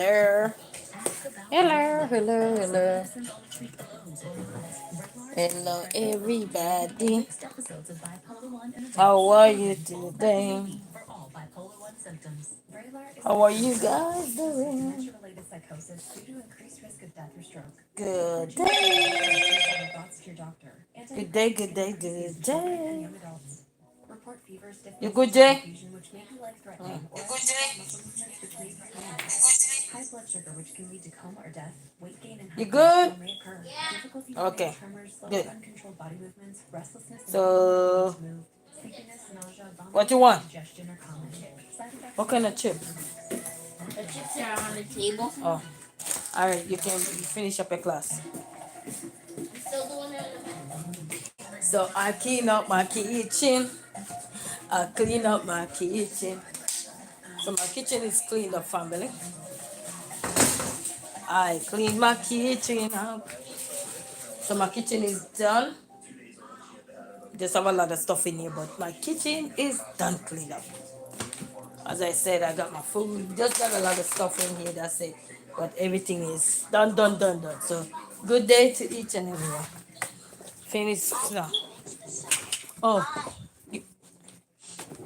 Hello, hello, hello, hello, hello, everybody. How are you today? How are you guys doing? Good day. Good day, good day, good day. You good day? You good? Okay. Good. So, what you want? What kind of chip? The chips are on the table. Oh, all right. You can finish up your class. I'm still doing it in the back. So I clean up my kitchen. I clean up my kitchen. So my kitchen is cleaned up, family. I clean my kitchen up. So my kitchen is done. Just have a lot of stuff in here, but my kitchen is done cleaned up. As I said, I got my food. Just got a lot of stuff in here. That's it. But everything is done, done, done, done. So good day to each and everyone. Finish now. Oh, gi-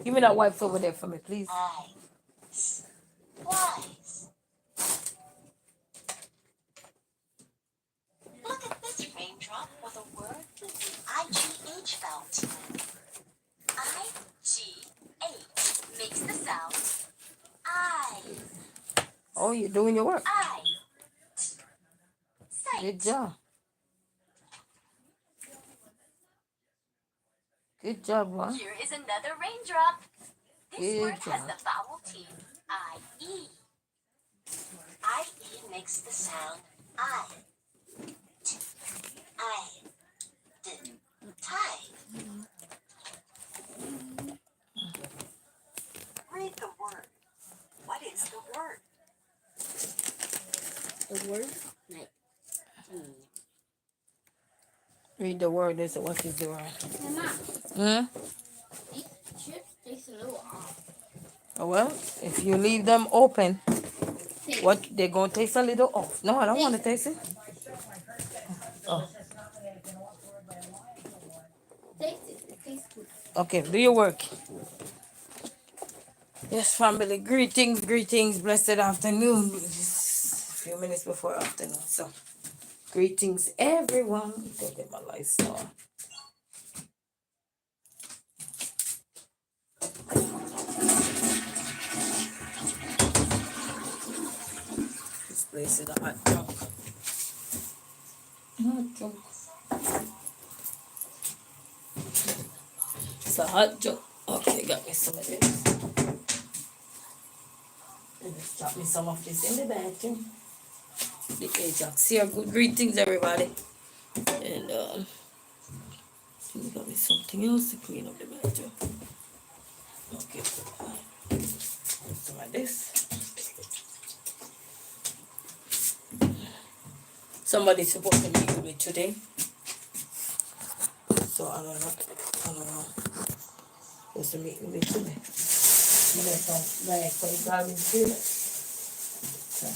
give me that wipes over there for me, please. Look at this raindrop with a word with the IGH felt. IGH makes the sound I. Oh, you're doing your work. I. Good Sight. job. Good job, man. Here is another raindrop. This Good word has job. the vowel T. I-E. I-E makes the sound I. T. I. D. Tie. Read the word. What is the word? The word? Like, Read the word. This what is the word? hey, Mom, Hmm? these chips taste a little off. Oh, well, if you leave them open, Taste. what they're gonna taste a little off. No, I don't want to Taste. taste it. Oh, Taste it. It tastes good. okay. Do your work. Yes, family. Greetings, greetings. Blessed afternoon. It's a few minutes before afternoon. So, greetings, everyone. Go get my lights on. This place is a hot junk. Hot junk. It's a hot junk. Okay, got me some of this. And let's drop me some of this in the bathroom. The Ajax here. Good greetings, everybody. And you got me something else to clean up the bathroom. Okay. Some of this. Somebody's supposed to meet with me today. So I don't know. I don't know. Supposed to meet with me today. I'm gonna come back for the garbage bill. So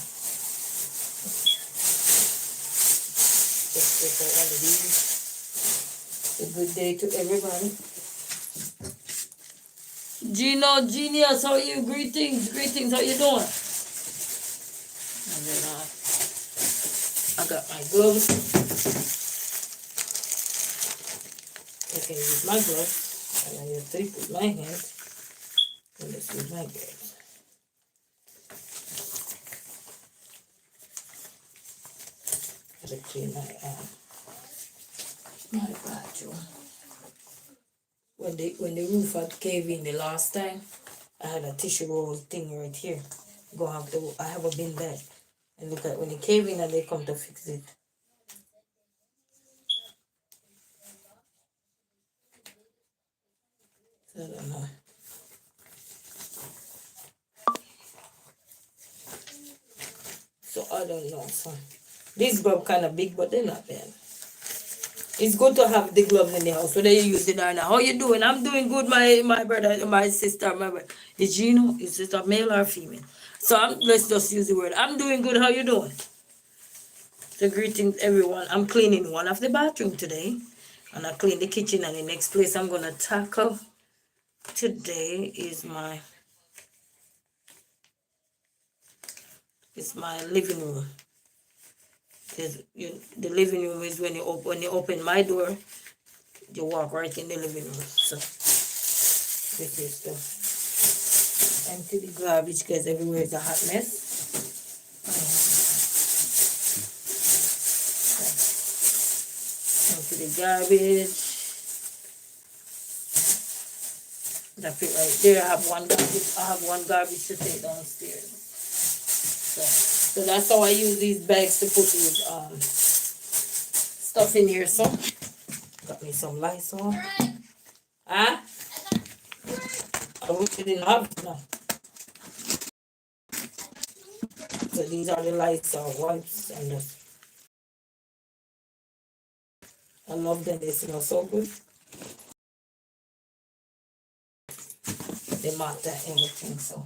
just take out one of these. A good day to everybody. Gino, Genius, how are you? Greetings, greetings, how you doing? And then I got my gloves. I can use my gloves. And I use tape with my hands. And let's use my gloves. Gotta clean my bathroom. When the roof had caved in the last time, I had a tissue roll thing right here. I have a bin bag. And look at when it cave in and they come to fix it. So I don't know. So I don't know. So these gloves kind of big, but they're not bad. It's good to have the gloves in the house. So they use it now. How you doing? I'm doing good, my brother, my sister, my brother. Is Gino? Is it a male or female? So let's just use the word. I'm doing good. How you doing? So greetings everyone. I'm cleaning one of the bathroom today, and I clean the kitchen. And the next place I'm gonna tackle today is my living room. The living room is when you open my door, you walk right in the living room. So this is the empty the garbage because everywhere is a hot mess. Empty the garbage. That's it right there. I have one garbage to take downstairs. So that's how I use these bags to put these stuff in here. So got me some Lysol. Huh? I wish you didn't have it now. So these are the Lysol wipes, and I love them. They smell so good. They mark that everything. So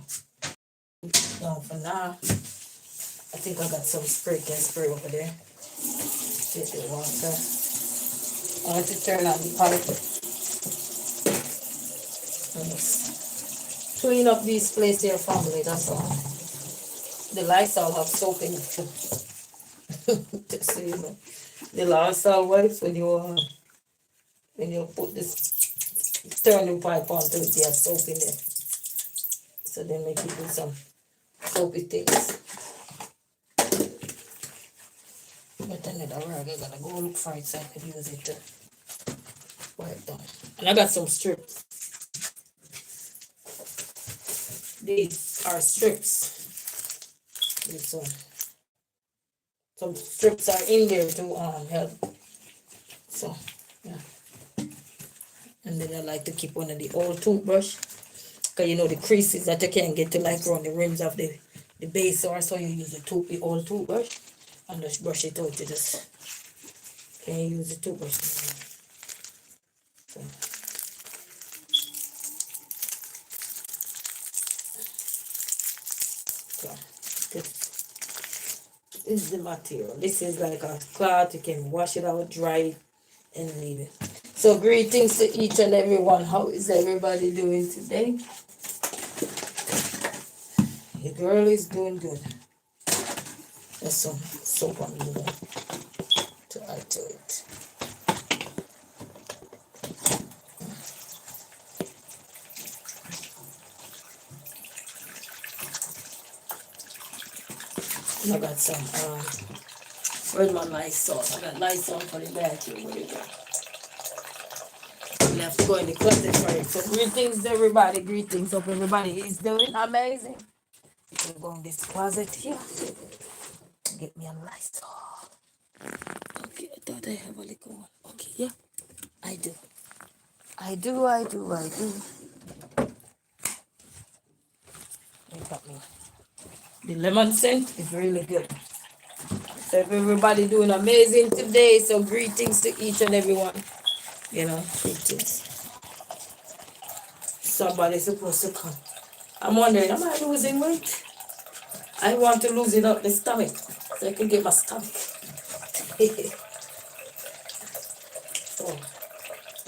for now, I think I got some spray over there. Take the water. I want to turn on the pipe. Clean up these places here, family. That's all. The Lysol have soap in it too. Just so you know. The Lysol wipes when you put this turning pipe onto it, they have soap in it. So then make it do some soapy things. But another rag, I gotta go look for it so I can use it to wipe down. And I got some strips. These are strips. This one. Some strips are in there to help. So yeah. And then I like to keep one of the old toothbrush. Because you know the creases that you can't get to like around the rims of the base, or so you use the old toothbrush and just brush it out. You just can't use the toothbrush. So. This is the material. This is like a cloth. You can wash it out, dry it, and leave it. So greetings to each and every one. How is everybody doing today? The girl is doing good. There's some soap on the to add to it. I got some where's my Lysol? I got Lysol for the bathroom. Where you go? I have to go in the closet for it. So greetings everybody. Greetings. Hope everybody is doing amazing. I'm going to this closet here. Get me a Lysol. Okay, I thought I have a little one. Okay, yeah. I do. They got me. The lemon scent is really good. So if everybody doing amazing today, so greetings to each and everyone. You know, greetings. Somebody's supposed to come. I'm wondering, am I losing weight? I want to lose it up the stomach so I can get my stomach. So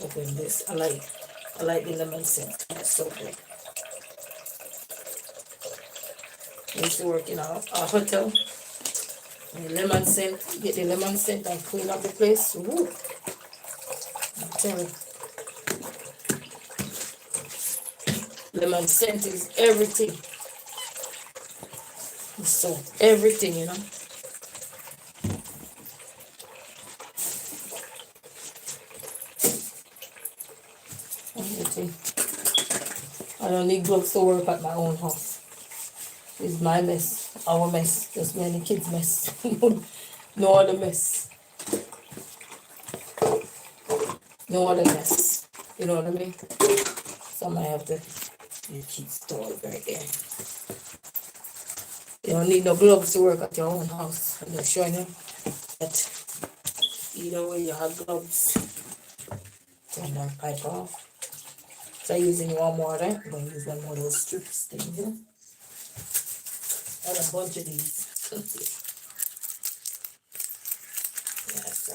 open this. I like the lemon scent. It's so good. I used to work in a hotel. The lemon scent, get the lemon scent and clean up the place. Woo. I'm telling you. Lemon scent is everything. So everything, you know. Everything. I don't need gloves to work at my own house. It's my mess, our mess, just me and the kids' mess. No other mess. No other mess. You know what I mean? Some I have to keep stored right there. You don't need no gloves to work at your own house. I'm just showing you that either way you have gloves. Turn that pipe off. So I'm using warm water. I'm going to use one more of those strips things here. And a bunch of these. Yeah, so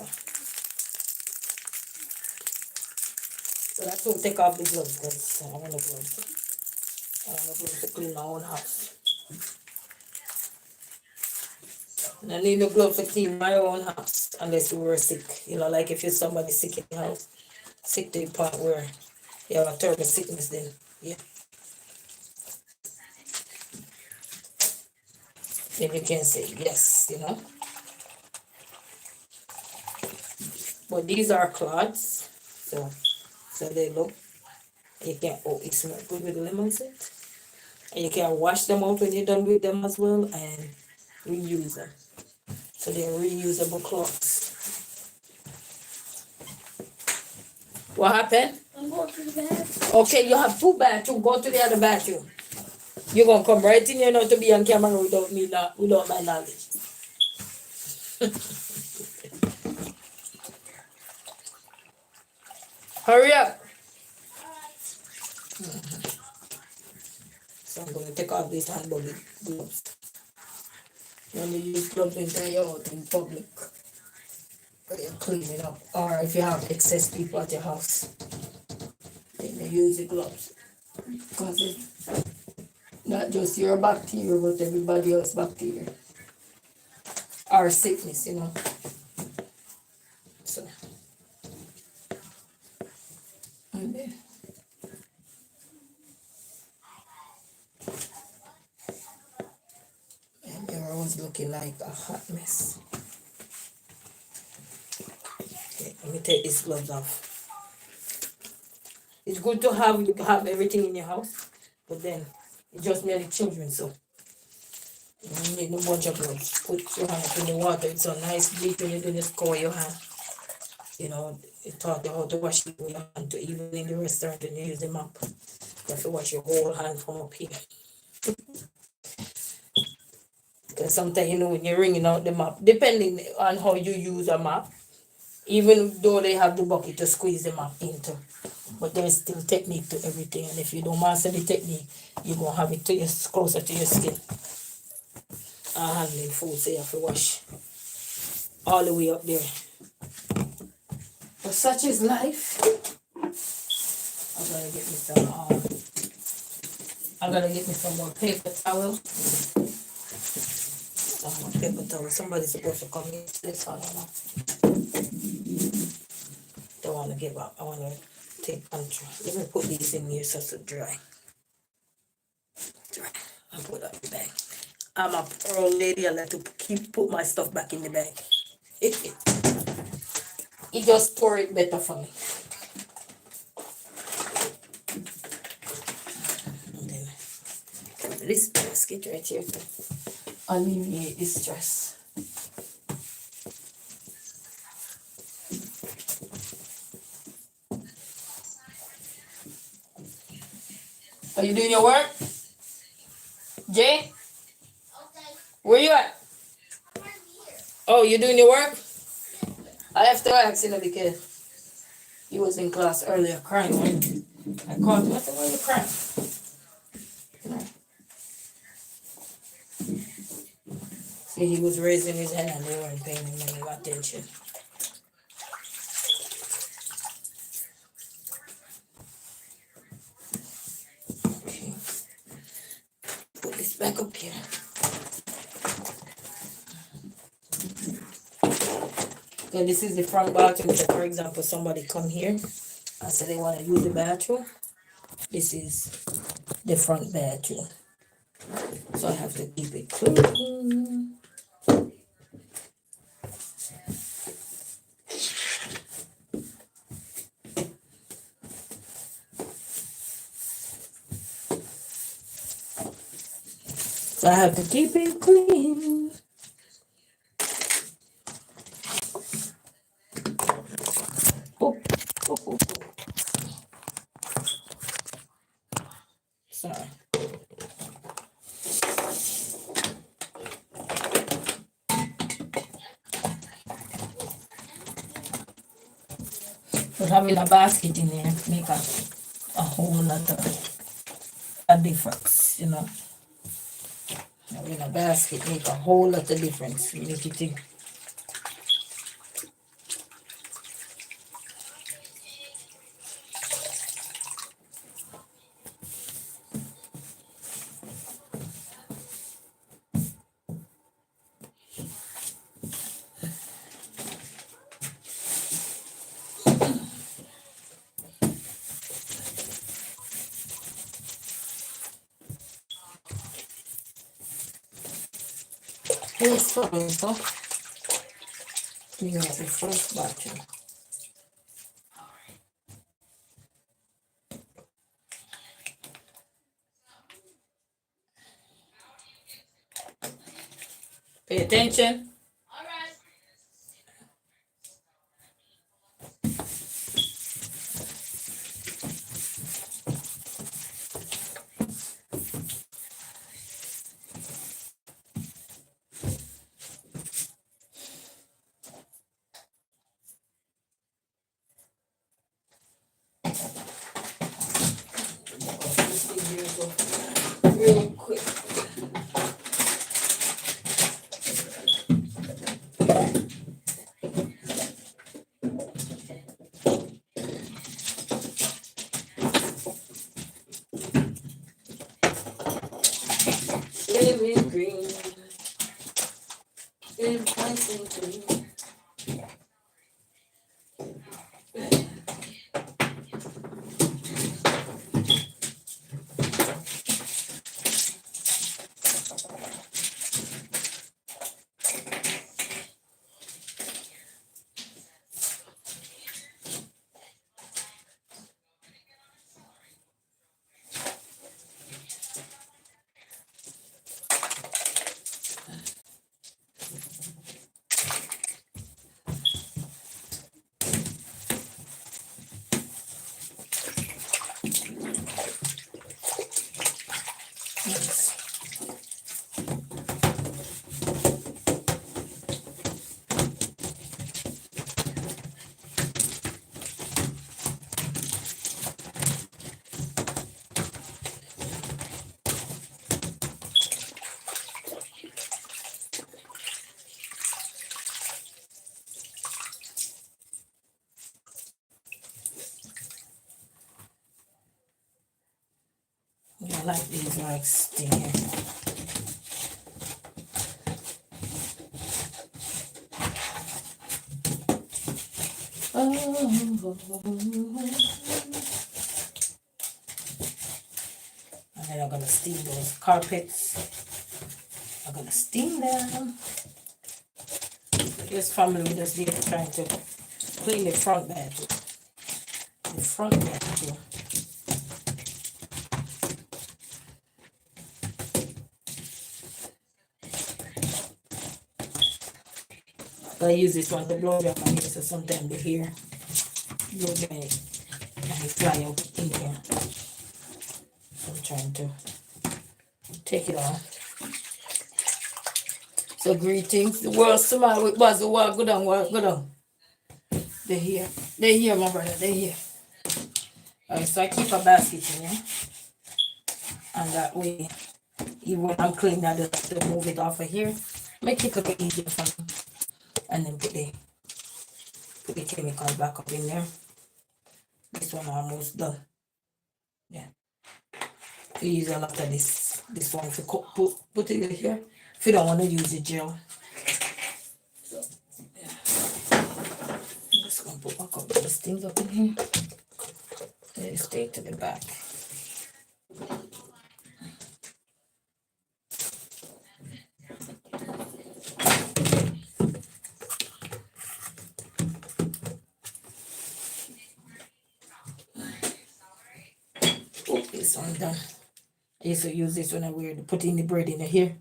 that's what take off the gloves because I want the gloves. I want the gloves to clean my own house. And I need the gloves to clean my own house unless we were sick. You know, like if you're somebody sick in the house, sick to the point where you have a terrible sickness, then yeah. Then you can say yes, you know. But these are cloths, so they look. You can it smell good with the lemon scent. And you can wash them out when you're done with them as well and reuse them. So they're reusable cloths. What happened? I'm going to the bathroom. Okay, you have 2 bathrooms. Go to the other bathroom. You're gonna come right in here not to be on camera without me without my knowledge. Hurry up. So I'm gonna take off these hand body gloves. You only use gloves when you're out in public. Or you're cleaning up. Or if you have excess people at your house. Then you use the gloves. Because it's not just your bacteria, but everybody else's bacteria. Or sickness, you know. So. And then. And your one's looking like a hot mess. Okay, let me take these gloves off. It's good to have everything in your house, but then it's just merely children, so you need a bunch of gloves. Put your hand up in the water. It's so nice bleach when you do this, cover your hand. You know, it taught you how to wash your hand, to even in the restaurant when you use the mop. You have to wash your whole hand from up here. Because sometimes, you know, when you're wringing out the mop, depending on how you use a mop, even though they have the bucket to squeeze the mop into, but there's still technique to everything, and if you don't master the technique, you're going to have it closer to your skin. Handling food, so you have to wash all the way up there. But such is life. I'm going to get me some more paper towel. Some more paper towel. Somebody's supposed to come in this one, you know. Don't want to give up. I want to take control. Let me put these in here so it's dry. Dry. I'll put that in the bag. I'm a old lady. I like to put my stuff back in the bag. It just store it better for me. And then this basket right here to alleviate this stress. Are you doing your work? Jay? Okay. Where you at? I'm here. Oh, you doing your work? I have to ask, you know, because he was in class earlier crying when I called him. I said, why are you crying? You know. See, he was raising his hand and they weren't paying him any attention. Okay. Put this back up here. So this is the front bathroom. So for example, somebody come here and say they want to use the bathroom. This is the front bathroom. So I have to keep it clean. So I have to keep it clean. Oh, oh, oh, oh. Sorry. But having a basket in there make a whole lot of a difference, you know. in a basket make a whole lot of difference. Make it in. Here's something, so you got the first batch. Pay attention. Real quick. Shaving green. And passing green. Yes. I like these like stinging. And then I'm gonna steam those carpets. I'm gonna steam them. This family just there trying to clean the front bedroom. The front bedroom. I use this one to blow up my hair, so sometimes the hair blow dry and it fly out in here. So I'm trying to take it off. So greetings. The world smile with Buzz. The world go down, go down. They're here. They're here, my brother. They're here. Alright, so I keep a basket in here. And that way, even when I'm cleaning, I just have to move it off of here. Make it a bit easier for me. And then put the chemicals back up in there. This one almost done. Yeah. We use a lot of this one if you put it in here. If you don't want to use the gel. So yeah. I'm just gonna put back up these things up in here. They stay to the back. This one done. I used to use this when I wear putting the bread in the hair.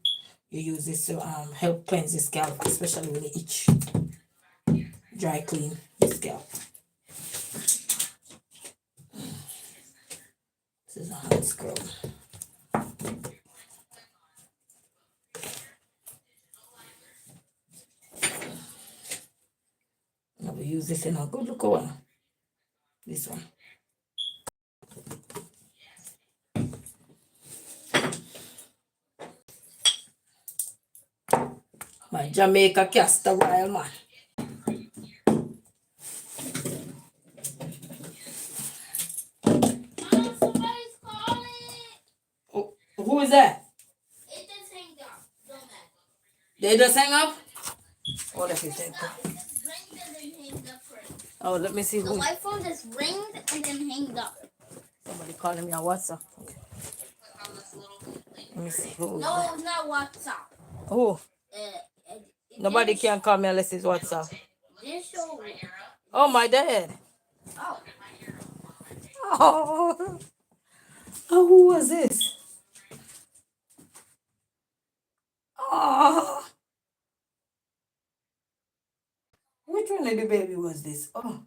You use this to help cleanse the scalp, especially when it itch. Dry clean the scalp. This is a hand scrub. Now we use this in a good look one. This one. Jamaica castor oil, man. Somebody's calling. Who is that? It just hanged up. Don't matter. They just hang up? Oh, let me take that. Ringed and then hanged up first. Oh, let me see The who. my phone just ringed and then hanged up. Somebody calling me on WhatsApp. Okay. Let me see who. No, it's not WhatsApp. Who? It Nobody didn't can call me unless it's WhatsApp. didn't show. Oh, my dad. Oh, Oh, oh, who was this? Oh, which one of the baby was this? Oh,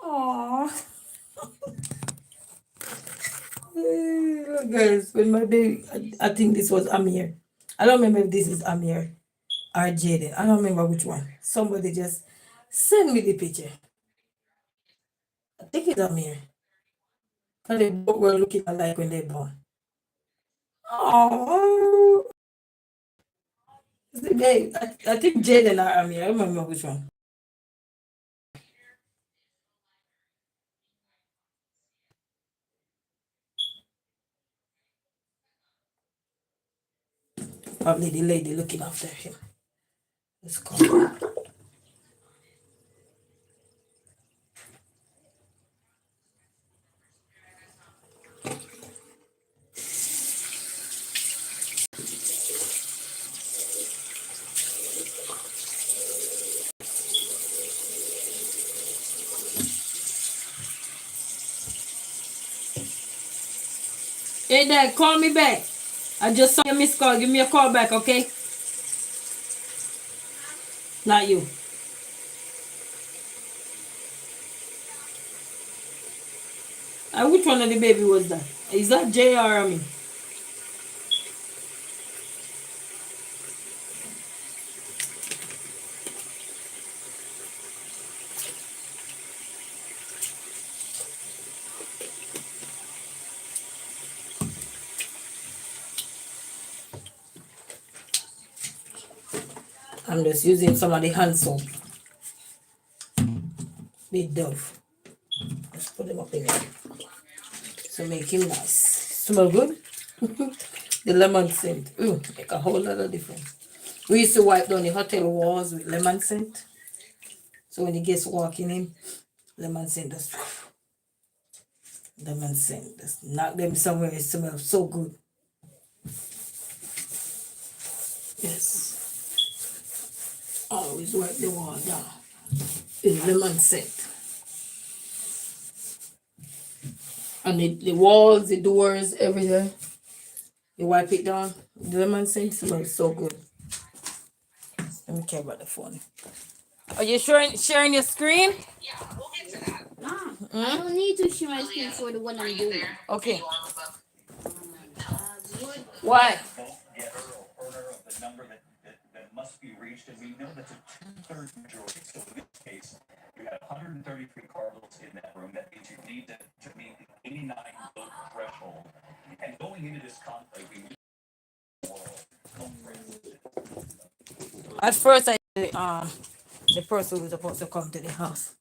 oh. Look, guys, when my baby, I think this was Amir. I don't remember if this is Amir or Jaden. I don't remember which one. Somebody just send me the picture. I think it's Amir. And they both were looking alike when they born. Oh, I think Jaden or Amir. I don't remember which one. Probably the lady looking after him. Let's go. Hey, Dad, call me back. I just saw your missed call. Give me a call back, okay? Not you. Which one of the baby was that? Is that J or Ami? I'm just using some of the hand soap. Big Dove. Just put them up in there. So make him nice. Smell good? The lemon scent. Ooh, make a whole lot of difference. We used to wipe down the hotel walls with lemon scent. So when the guests walking in, lemon scent just knock them somewhere. It smells so good. Yes. Always wipe the wall down with lemon scent. And the walls, the doors, everything. You wipe it down. The lemon scent smells so good. Let me care about the phone. Are you sharing your screen? nah. I don't need to share my screen for the one I'm doing. Okay. Why? Get her or order of the number that must be reached, and we know that's a 2/3 majority. So in this case, you got 133 cardinals in that room. That means you need to meet the 89 vote threshold. And going into this conflict, we need At first, the person was supposed to come to the house,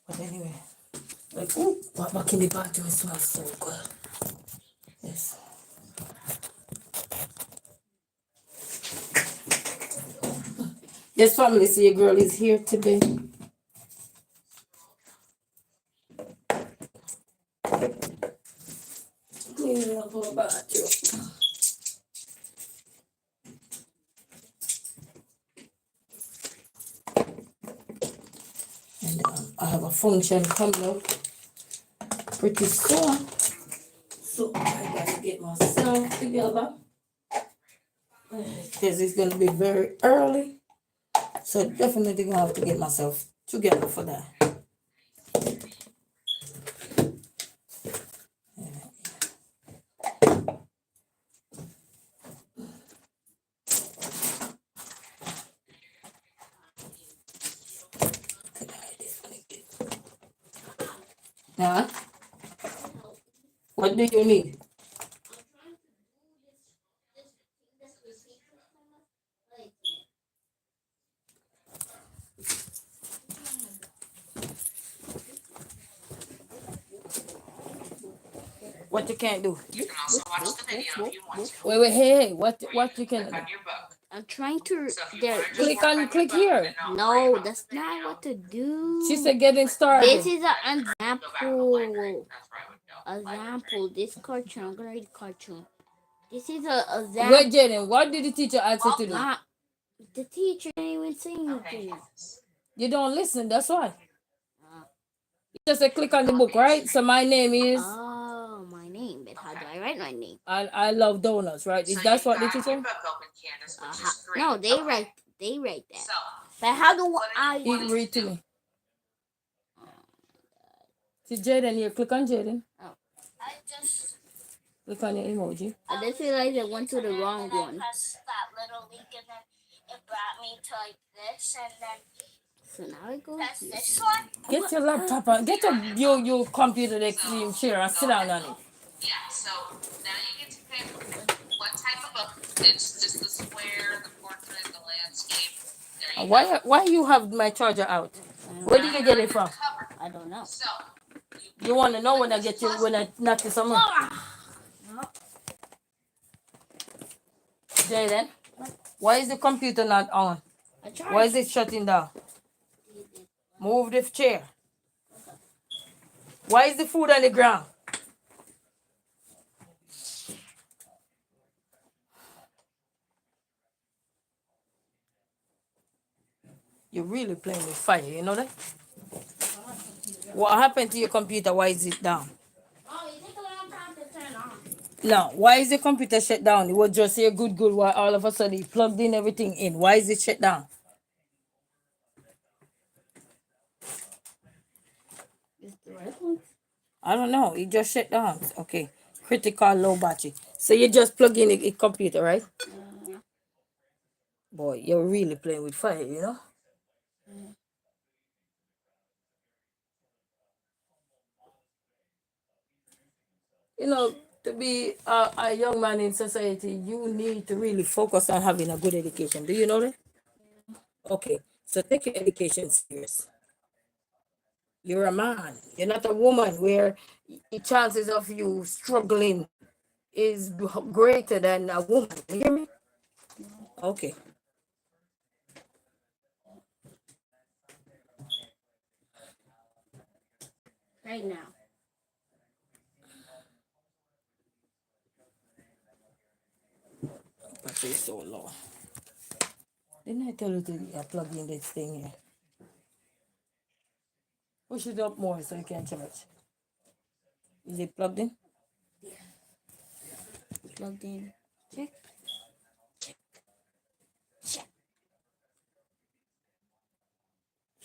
but anyway, like, ooh, walk back in the bathroom. It smells so good. Yes. Yes, family. So your girl is here today. Clean up her bathroom. And I have a function coming up pretty soon. So I gotta get myself together. Because it's gonna be very early. So definitely gonna have to get myself together for that. Huh? What do you need? What you can't do? You can also watch the video if you want to. Wait, hey, what you can do? On your book. I'm trying to. So if you There. want to Click on, click here. No, that's not what to do. She said getting started. This is an go back to the example. library, that's where I would go. Example. This cartoon. I'm gonna read the cartoon. This is a example. Wait, Jaden, what did the teacher ask you to do? The teacher didn't even say Okay, anything. yes. You don't listen, that's why. You just say click on the book, right? So my name is Oh, my name. But how do I write my name? I love donuts, right? Is So that's you've what the got teacher? your book open, Candace, which is great. No, they Okay. write that. So, But how do I? He read to me. See Jaden here, click on Jaden. I just Click on your emoji. I just realized I went to the wrong one. I pressed that little link and then it brought me to like this and then So now I go press here. this one. Get your laptop on, get your computer extreme share and sit down on it. Yeah, so now you get to pick what type of book. It's just the square, the portrait, the landscape. There you go. Why you have my charger out? Where did you get it from? Cover. I don't know. So, You want to know when I get you when I knock you somewhere? Jaden, why is the computer not on? I tried. Why is it shutting down? Move the chair. Why is the food on the ground? You're really playing with fire, you know that? What happened to your computer? Why is it down? Oh, it takes a long time to turn on. No, why is the computer shut down? It was just here good while all of a sudden it plugged in everything in. Why is it shut down? Is the right one? I don't know. It just shut down. Okay. Critical low battery. So you just plug in a computer, right? Boy, you're really playing with fire, you know? You know, to be a young man in society, you need to really focus on having a good education. Do you know that? Okay. So take your education serious. You're a man. You're not a woman where the chances of you struggling is greater than a woman. You hear me? Okay. Right now. Battery is so low. Didn't I tell you to plug in this thing here? Push it up more so you can charge. Is it plugged in? Plugged in. Check.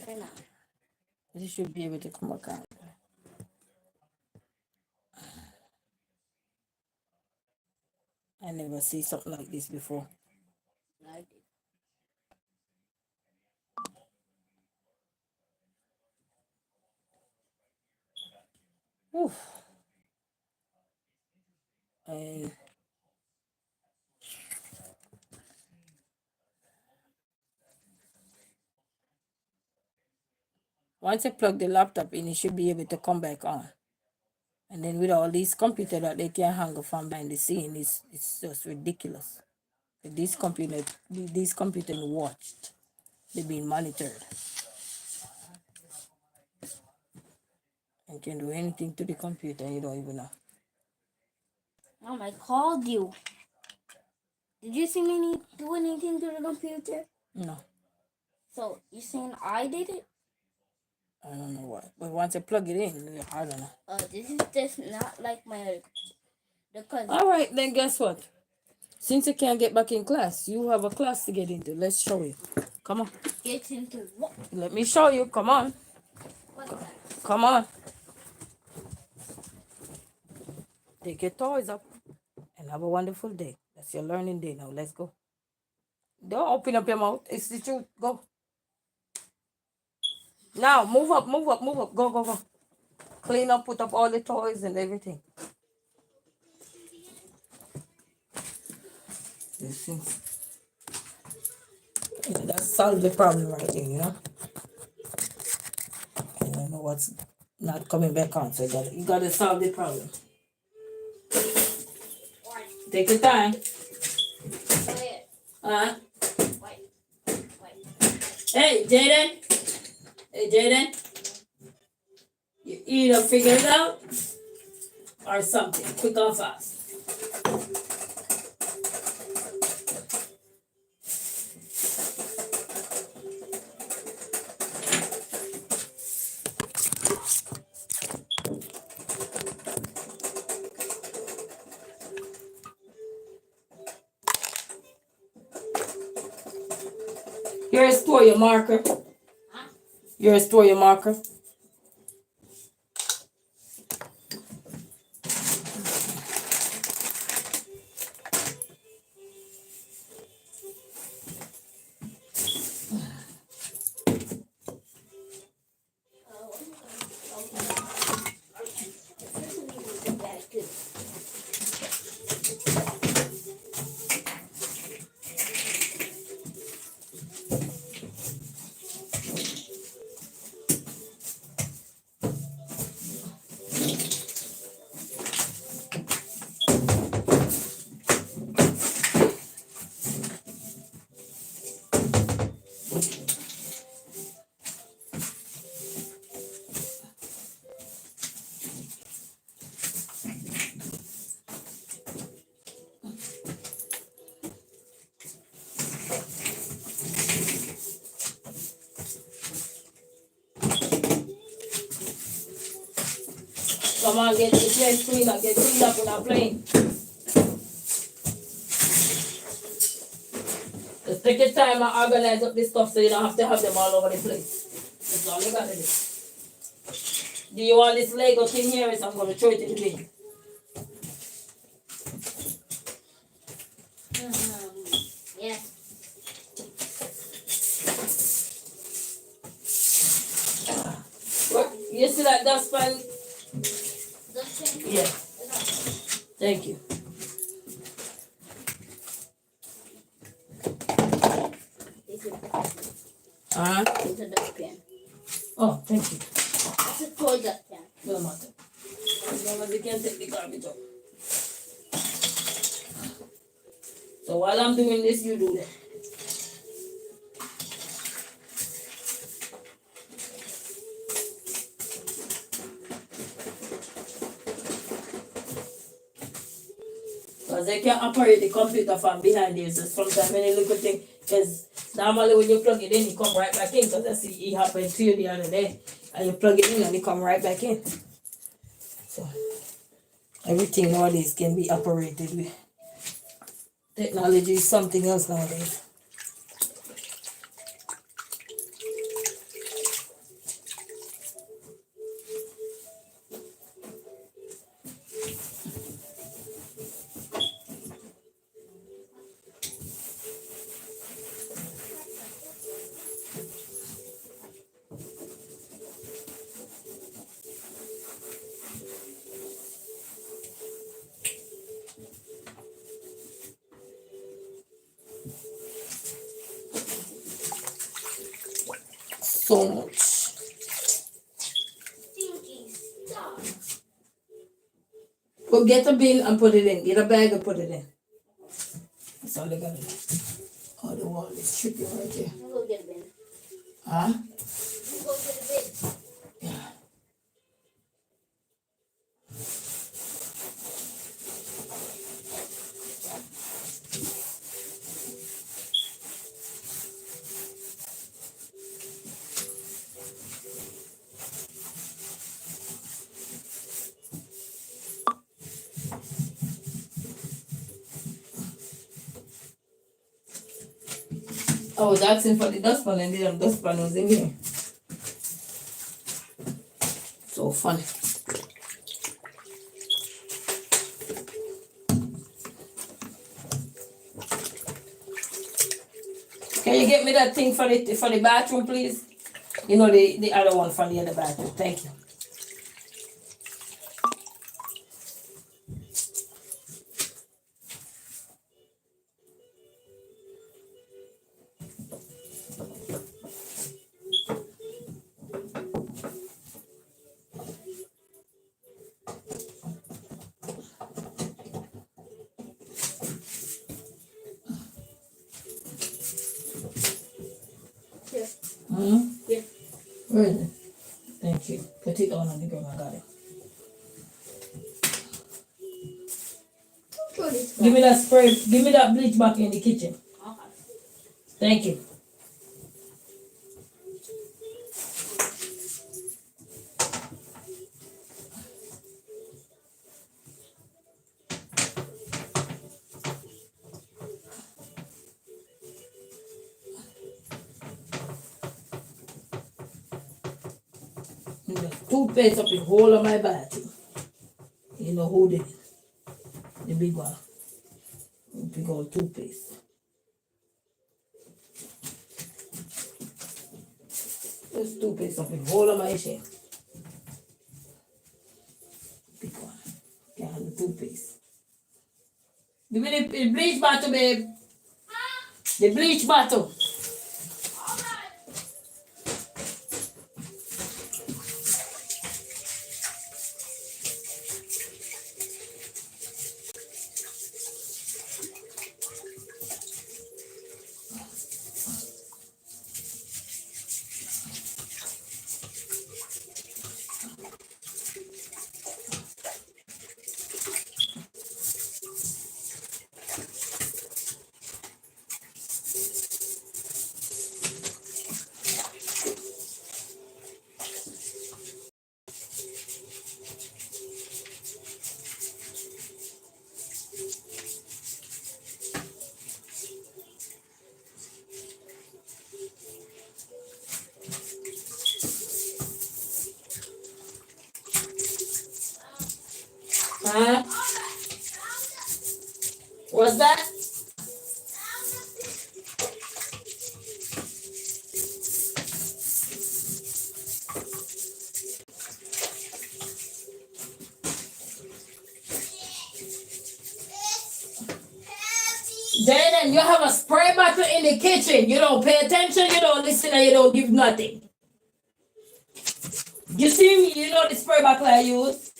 Right now. You should be able to come back on. I never see something like this before. Like it. Oof. And once you plug the laptop in, it should be able to come back on. And then with all these computers that they can hang from behind the scene, it's just ridiculous. These computers watched, they're being monitored. And can do anything to the computer, you don't even know. Mom, I called you. Did you see me do anything to the computer? No, So you saying I did it? I don't know what. But once you plug it in, I don't know. This is just not like my the cousin. All right, then guess what? Since you can't get back in class, you have a class to get into. Let's show you. Come on. Get into what? Let me show you. Come on. What is that? Come on. Take your toys up and have a wonderful day. That's your learning day now. Let's go. Don't open up your mouth. It's the truth. Go. Now, move up, move up, move up. Go, go, go. Clean up, put up all the toys and everything. You see? Yeah, that solved the problem right there, you know? I don't know what's not coming back on, so you gotta solve the problem. Take your time. Huh? Hey, Jaden. Hey, Jaden. You either figure it out or something, quick and fast. Here, store your marker. Here, store your marker. Come on, get the place clean up, get cleaned up in our plane. Just take your time and organize up this stuff so you don't have to have them all over the place. That's all you gotta do. Do you want this Lego thing here? So I'm gonna throw it in the bin. Yes. What? You see that dustpan? Dustpan? Yeah. Thank you. This is it's a dustpan. Oh, thank you. It's a toy dustpan. No matter. As long as you can take the garbage out. So while I'm doing this, you do that. Because they can operate the computer from behind there. So sometimes when you look at things, because normally when you plug it in, it come right back in. Because I see it happened to you the other day. And you plug it in and it come right back in. So everything nowadays can be operated with. Technology is something else nowadays. So much. Stinky stuff. Go get a bin and put it in. Get a bag and put it in. That's all they gotta do. Oh, the wall is tricky right there. You go get a bin. Huh? You go get a bin. Yeah. I was asking for the dustpan and the dustpan was in here. So funny. Can you get me that thing for the bathroom, please? You know the other one for the other bathroom. Thank you. Hmm? Yeah. Where is it? Thank you. Put it on the ground. I got it. Throw this Give me back. that spray. Give me that bleach back in the kitchen. Okay. Thank you. The toothpaste up the whole of my body. You know who did it? The big one. The big old toothpaste. This toothpaste up the whole of my shit. Big one. Can't handle toothpaste. Give me the bleach bottle, babe. The bleach bottle. Huh? What's that? Jaden, you have a spray bottle in the kitchen. You don't pay attention, you don't listen, and you don't give nothing. You see me, you know the spray bottle I use.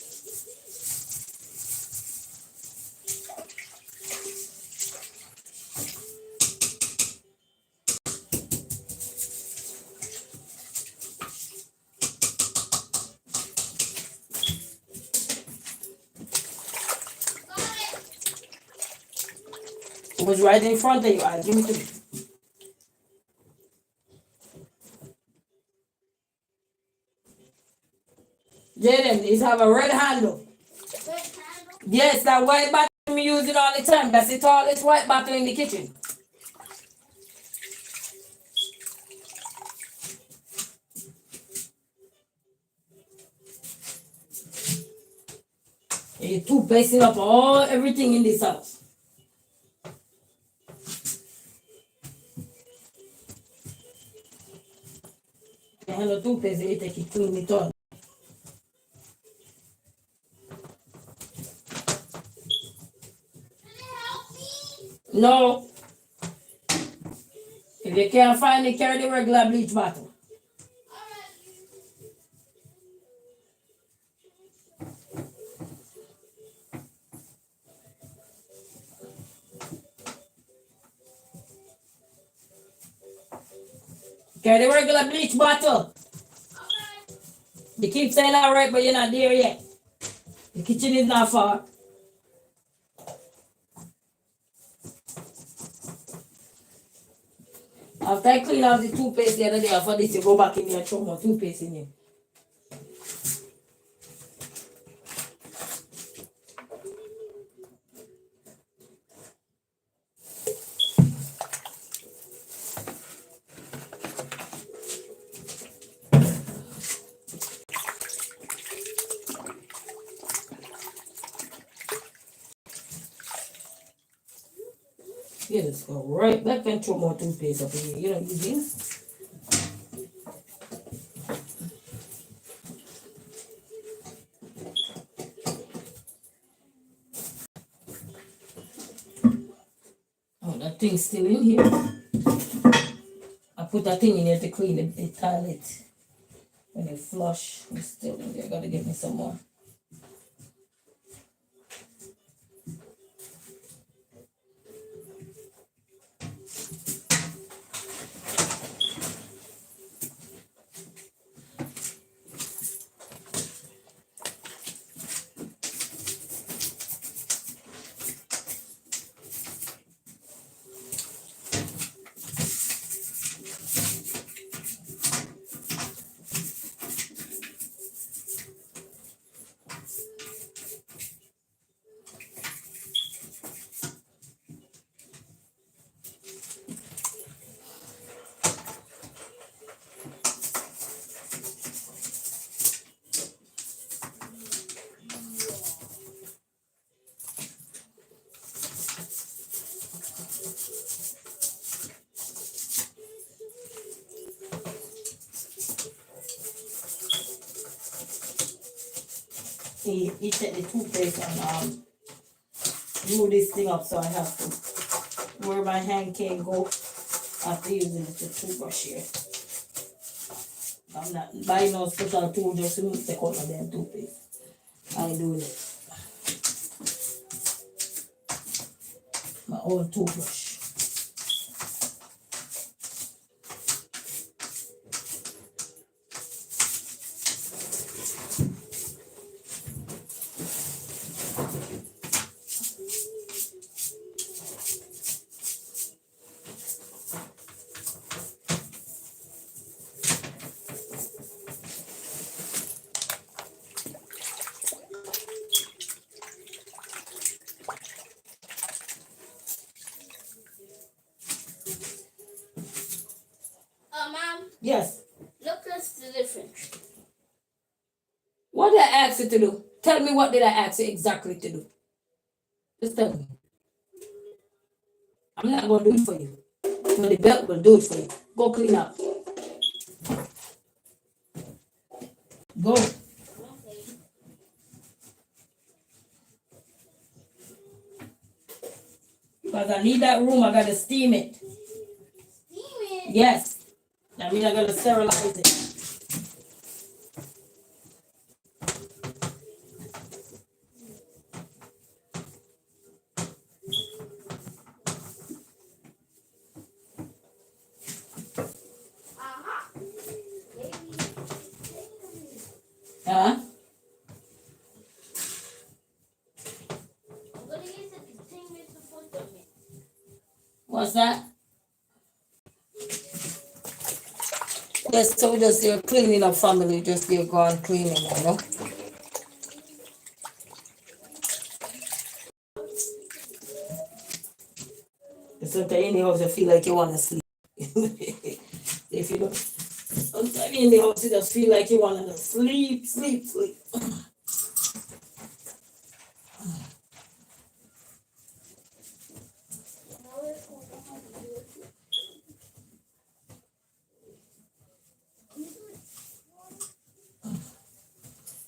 It was right in front of you. I'll give it to you. Jaden, it have a red handle. Yes, that white bottle we use it all the time. That's the tallest white bottle in the kitchen. You toothpasting up all everything in this house. You handle toothpaste, you take it clean it all. No. If you can't find it, carry the regular bleach bottle. Carry the regular bleach bottle. You keep saying all right, but you're not there yet. The kitchen is not far. After I clean out the toothpaste the other day, after this, you go back in there and throw more toothpaste in here. You just go right back and throw more toothpaste up in here. You don't use this. Oh, that thing's still in here. I put that thing in here to clean the toilet. When you flush, it's still in there. Gotta get me some more. he take the toothpaste and glue this thing up, so I have to, where my hand can't go, I have to use the toothbrush here. I'm not buying no special tool just to take out my damn toothpaste. I ain't doing it. My own toothbrush. Mom, Yes. look what's the difference. What did I ask you to do? Tell me what did I ask you exactly to do? Just tell me. I'm not gonna do it for you. But the belt will do it for you. Go clean up. Go. Because I need that room, I gotta steam it. Steam it. Yes. I mean, I gotta sterilize it. Huh? What's that? Yes, so just you're cleaning up family, just you're gone cleaning, you know. Sometimes in the house you feel like you wanna sleep. If you don't, sometimes in the house you just feel like you wanna sleep.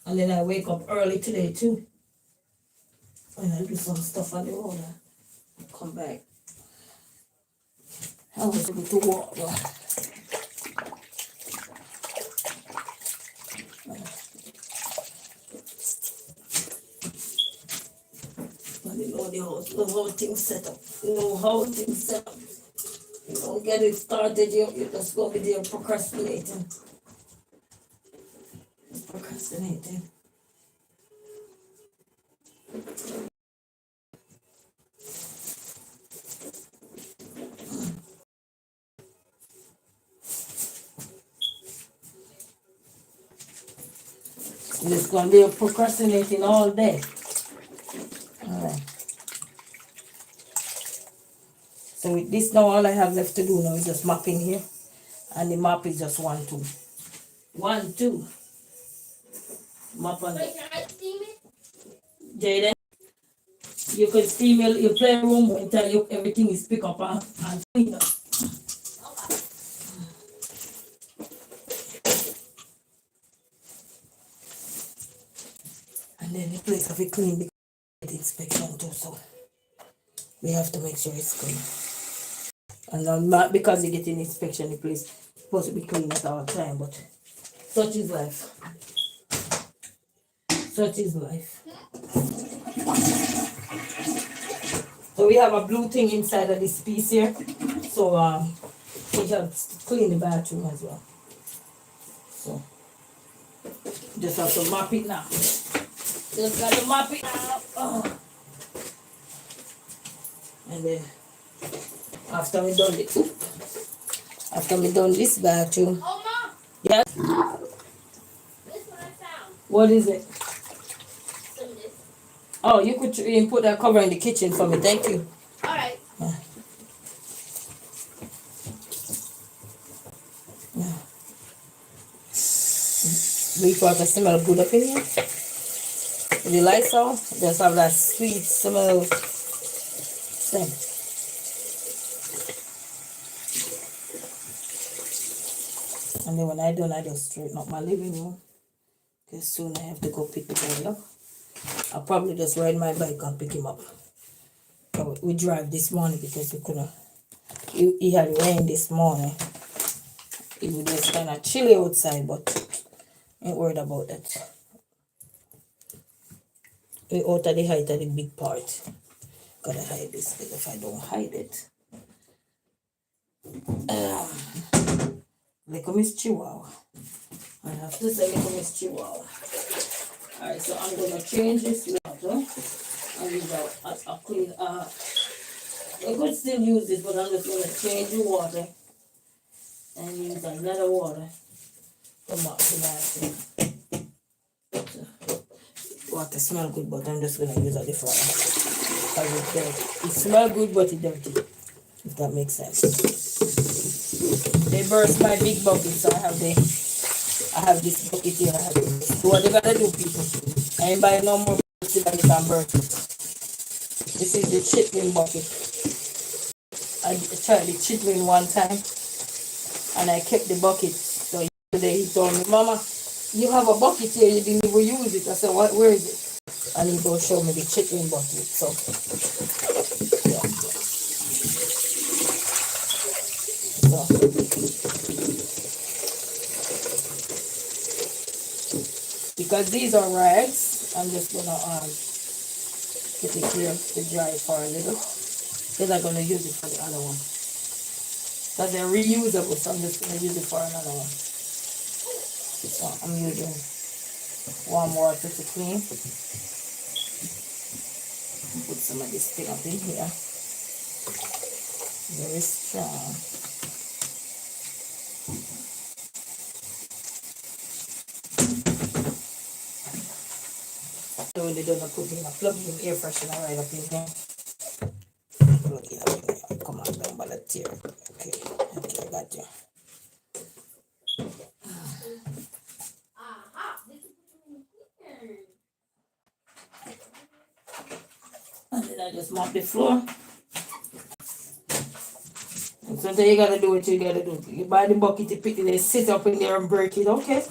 And then I wake up early today too. And I do some stuff on the road and come back. I was able to walk though. But you know the house, you know how things set up. You know how things set up. You don't get it started, you just go with there procrastinating. Procrastinating. It's gonna be procrastinating all day. Alright. So with this now, all I have left to do now is just map in here. And the map is just 1, 2. 1, 2. Map on Wait, can I steam it? Jaden, you can steam your playroom until you, everything is pick up and clean up. And then the place will be clean because it's inspection too, so we have to make sure it's clean. And not because you get an inspection, the place is supposed to be clean at all time, but such is life. Such is life. So we have a blue thing inside of this piece here. So we have to clean the bathroom as well. So just have to mop it now. Just got to mop it now. Oh. And then after we done this bathroom. Oh, Mom, Yes? this is what I found. What is it? Some of this. Oh, you could put that cover in the kitchen for me. Thank you. All right. Beef water smell good up in here. The lights on, just have that sweet smell. Scent. And then when I done, I just straighten up my living room. Because soon I have to go pick the boy up. I'll probably just ride my bike and pick him up. But we drive this morning because we couldn't. He had rain this morning. It was just kind of chilly outside, but ain't worried about that. We out of the height of the big part. Gotta hide this because if I don't hide it. Little Miss Chihuahua. I have to say Little Miss Chihuahua. Alright, so I'm gonna change this water and use a clean I could still use this, but I'm just gonna change the water and use another water to mop the bathroom. Water smell good, but I'm just gonna use a different one. Because it's dirty. It smells good, but it's dirty. If that makes sense. They burst my big bucket, so I have this bucket here. I have this. So what they gotta do, people? I ain't buying no more buckets than you can burst it. This is the chitlin bucket. I tried the chitlin one time, and I kept the bucket. So yesterday he told me, Mama, you have a bucket here, you didn't even use it. I said, what? Where is it? And he go show me the chitlin bucket. So, yeah. Because these are rags, I'm just gonna keep it here to dry for a little. Then I'm gonna use it for the other one. Because they're reusable, so I'm just gonna use it for another one. So I'm using warm water to clean. Put some of this thing up in here. Very strong. So when they don't put in a plug-in air freshener right up in here. Plug in up in here. Come on, don't bother tear. Okay, I got you. And then I just mop the floor. And sometimes you gotta do what you gotta do. You buy the bucket, you pick it, they sit up in there and break it, okay?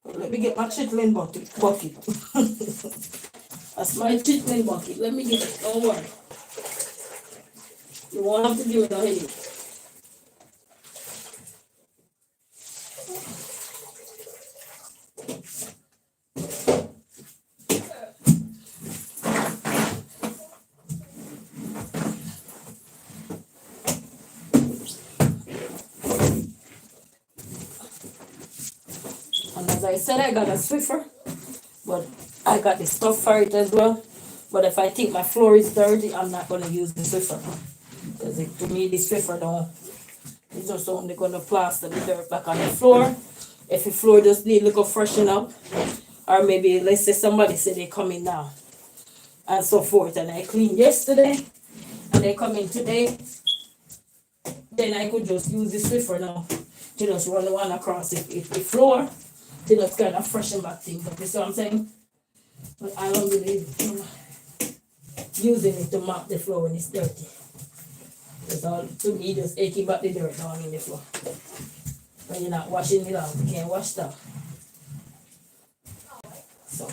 Let me get my chitlin bucket. That's my chitlin bucket. Let me get it. Don't worry. You won't have to do it already. And as I said, I got a Swiffer, but I got the stuff for it as well. But if I think my floor is dirty, I'm not going to use the Swiffer. Because to me, the Swiffer don't, it's just only going to plaster the dirt back on the floor. If the floor just need a little freshen up, or maybe let's say somebody said they come in now, and so forth, and I cleaned yesterday, and they come in today, then I could just use the Swiffer now to just run the one across the floor to just kind of freshen back things up. You see what I'm saying? But I don't believe using it to mop the floor when it's dirty. It's all to me just aching back the dirt down in the floor. When you're not washing it out, you can't wash that. So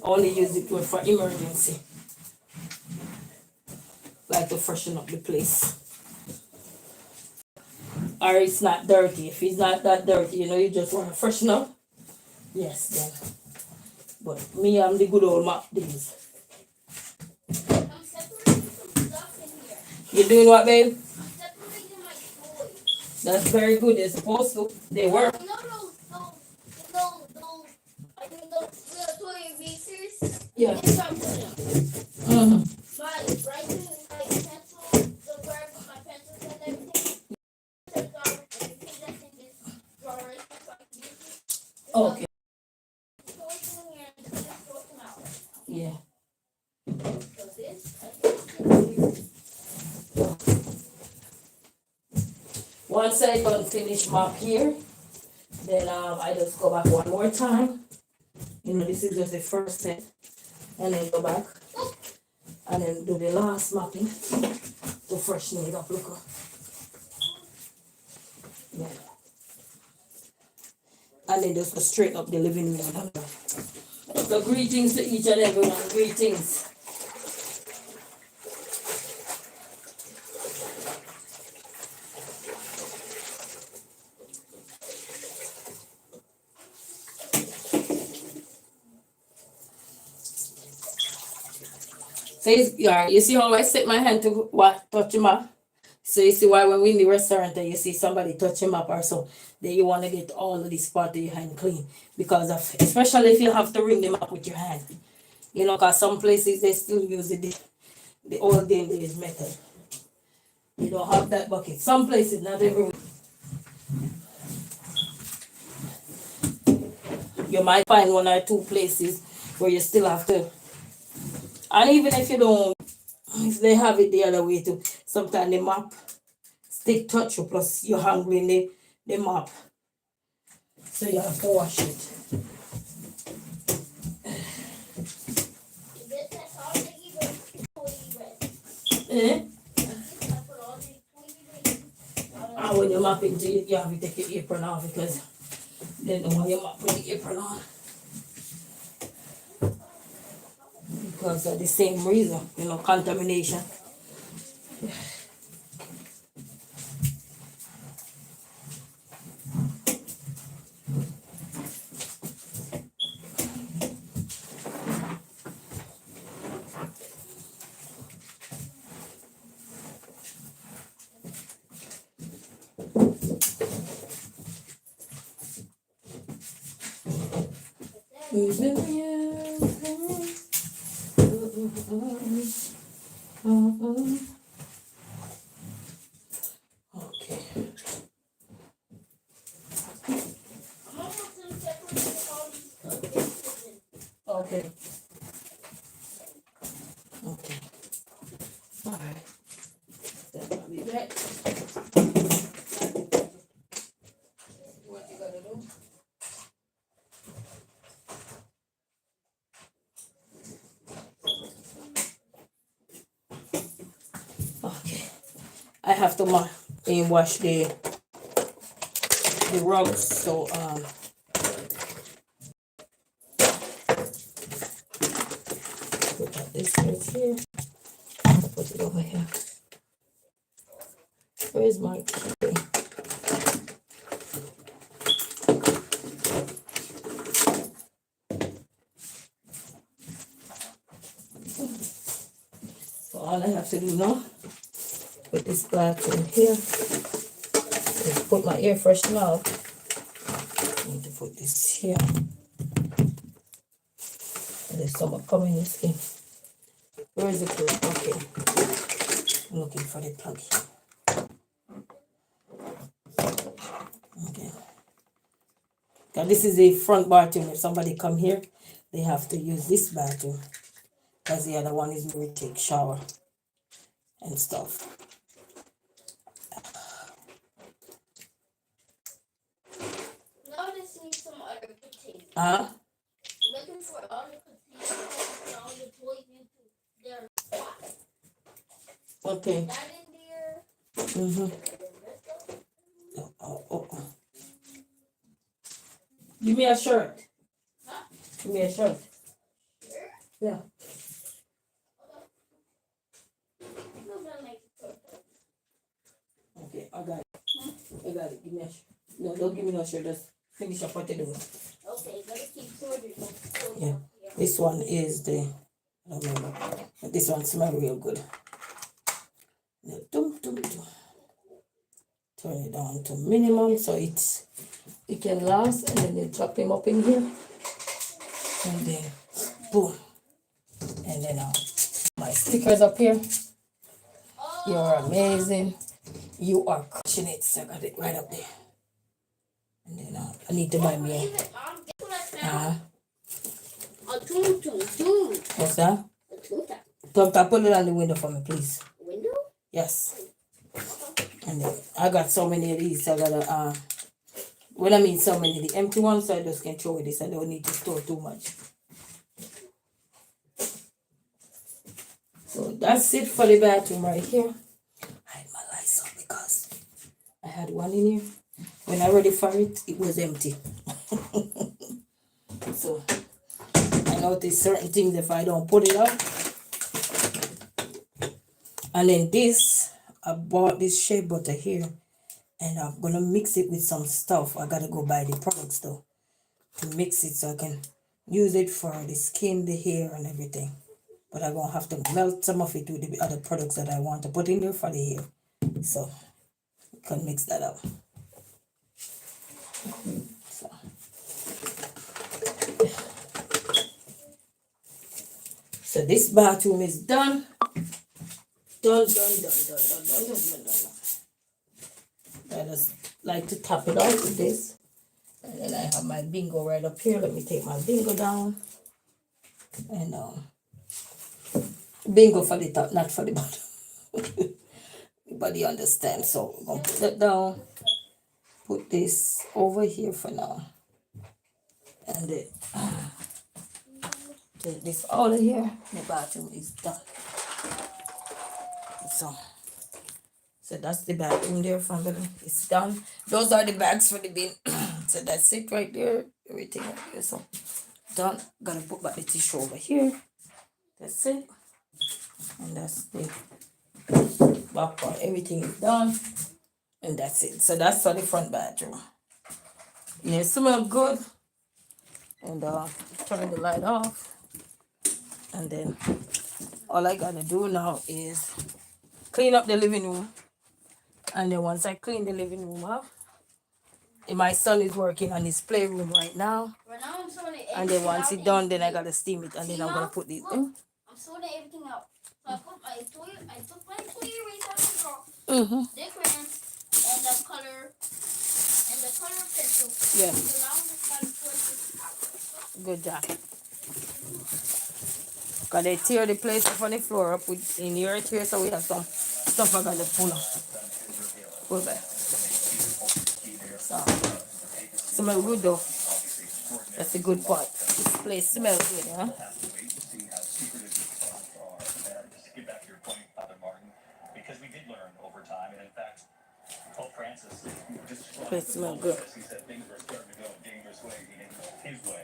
only use it for emergency. Like to freshen up the place. Or it's not dirty. If it's not that dirty, you just want to freshen up. Yes, then. But me, I'm the good old mop days. I'm separating some stuff in here. You doing what, babe? I'm separating my toys. That's very good. They're supposed to. They work. I mean those little toy erasers. Yeah. That's what I'm putting them. Mm-hmm. My writing, my pencil, the where I put my pencils and everything. Everything that's in this drawer right here, so I can use it. Okay. Toys in here and just throw them out. Yeah. So this, I think Once I done finish mop here, then I just go back one more time. This is just the first set. And then go back. And then do the last mopping to freshen it up. Look. Yeah. and then just go straight up the living room. So greetings to each and everyone. Greetings. So you see how I set my hand to what touch him up? So you see why when we in the restaurant and you see somebody touch him up or so, then you want to get all of this part of your hand clean. Because of, especially if you have to ring them up with your hand. You know, because some places they still use the old days method. You don't have that bucket. Some places, not everywhere. You might find one or two places where you still have to. And even if you don't, if they have it the other way too, sometimes the mop stick touch you plus you're handling the mop. So you have to wash it. Is this that's all that you do? Eh? I put all the And when you're mopping, you have to take your apron off because they don't want you mop with the apron on. Because of the same reason, you know, contamination. Okay. I'm almost to separate all these pieces. Okay. Okay. All right. Then I'll be back. What you gotta do? Okay. I have to wash the rugs, so put this right here. Put it over here. Where's my key? So all I have to do now, put this back in here. Just put my air freshener out. I need to put this here. And there's some coming in the skin. Where is the plug? Okay. I'm looking for the plug here. Okay. Now this is a front bathroom. If somebody come here, they have to use this bathroom. Because the other one is where we take shower and stuff. Now this needs some other containers. Looking for all the containers and all the toys into their spot. Okay. That in there. Mm-hmm. Oh. Give me a shirt. Huh? Give me a shirt. Here? Yeah. No, that makes it perfect. Okay, I got it. I got it. Give me a shirt. No, don't give me no shirt. Just finish up what you're doing. Okay, gotta keep sorted. Yeah. This one is the, I don't remember. But this one smells real good. Now, turn it down to minimum so it can last, and then you drop him up in here. And then boom. And then my stickers up here. You're amazing. You are crushing it. So I got it right up there. And then I need to buy me a toon. what's that? A toon. Doctor, put it on the window for me, please. Window? Yes. And then I got so many of these. I gotta when I mean so many, the empty ones, so I just can throw this. I don't need to store too much. So that's it for the bathroom right here. I had my lights on because I had one in here. When I ready for it, it was empty. So I notice certain things if I don't put it up. And then this, I bought this shea butter here, and I'm gonna mix it with some stuff. I gotta go buy the products though to mix it so I can use it for the skin, the hair, and everything. But I'm gonna have to melt some of it with the other products that I want to put in there for the hair. So you can mix that up. So, so this bathroom is done. Done. I just like to top it off with this. And then I have my bingo right up here. Let me take my bingo down. And bingo for the top, not for the bottom. Everybody understands. So we're gonna put that down. Put this over here for now. And then take this out of here. The bathroom is done. So that's the bathroom there, family. It's done. Those are the bags for the bin. So that's it right there. Everything right there. So done. Gonna put back the tissue over here. That's it. And that's the back part. Everything is done. And that's it. So that's for the front bathroom. And it smells good. And turn the light off. And then all I gotta do now is clean up the living room. And then once I clean the living room up, my son is working on his playroom right now. Right now I'm sorting everything And then once out it's done, then I and- gotta steam it. And then See, I'm gonna Mom? put this Look, in. I'm sorting everything out. So I took my toy eraser out the drawer, Mm-hmm. the crayons, and the color pencil. Yeah, So now I'm just gonna sort this out. good job. Cause they tear the place up on the floor up with in the earth here, so we have some stuff I gotta pull up. Go back. So smell good though. That's the good part. This place smells good, huh? Just to get back to your point, Father Martin, because we did learn over time, and in fact, Pope Francis just Place smell good. he said things were starting to go a dangerous way, meaning his way.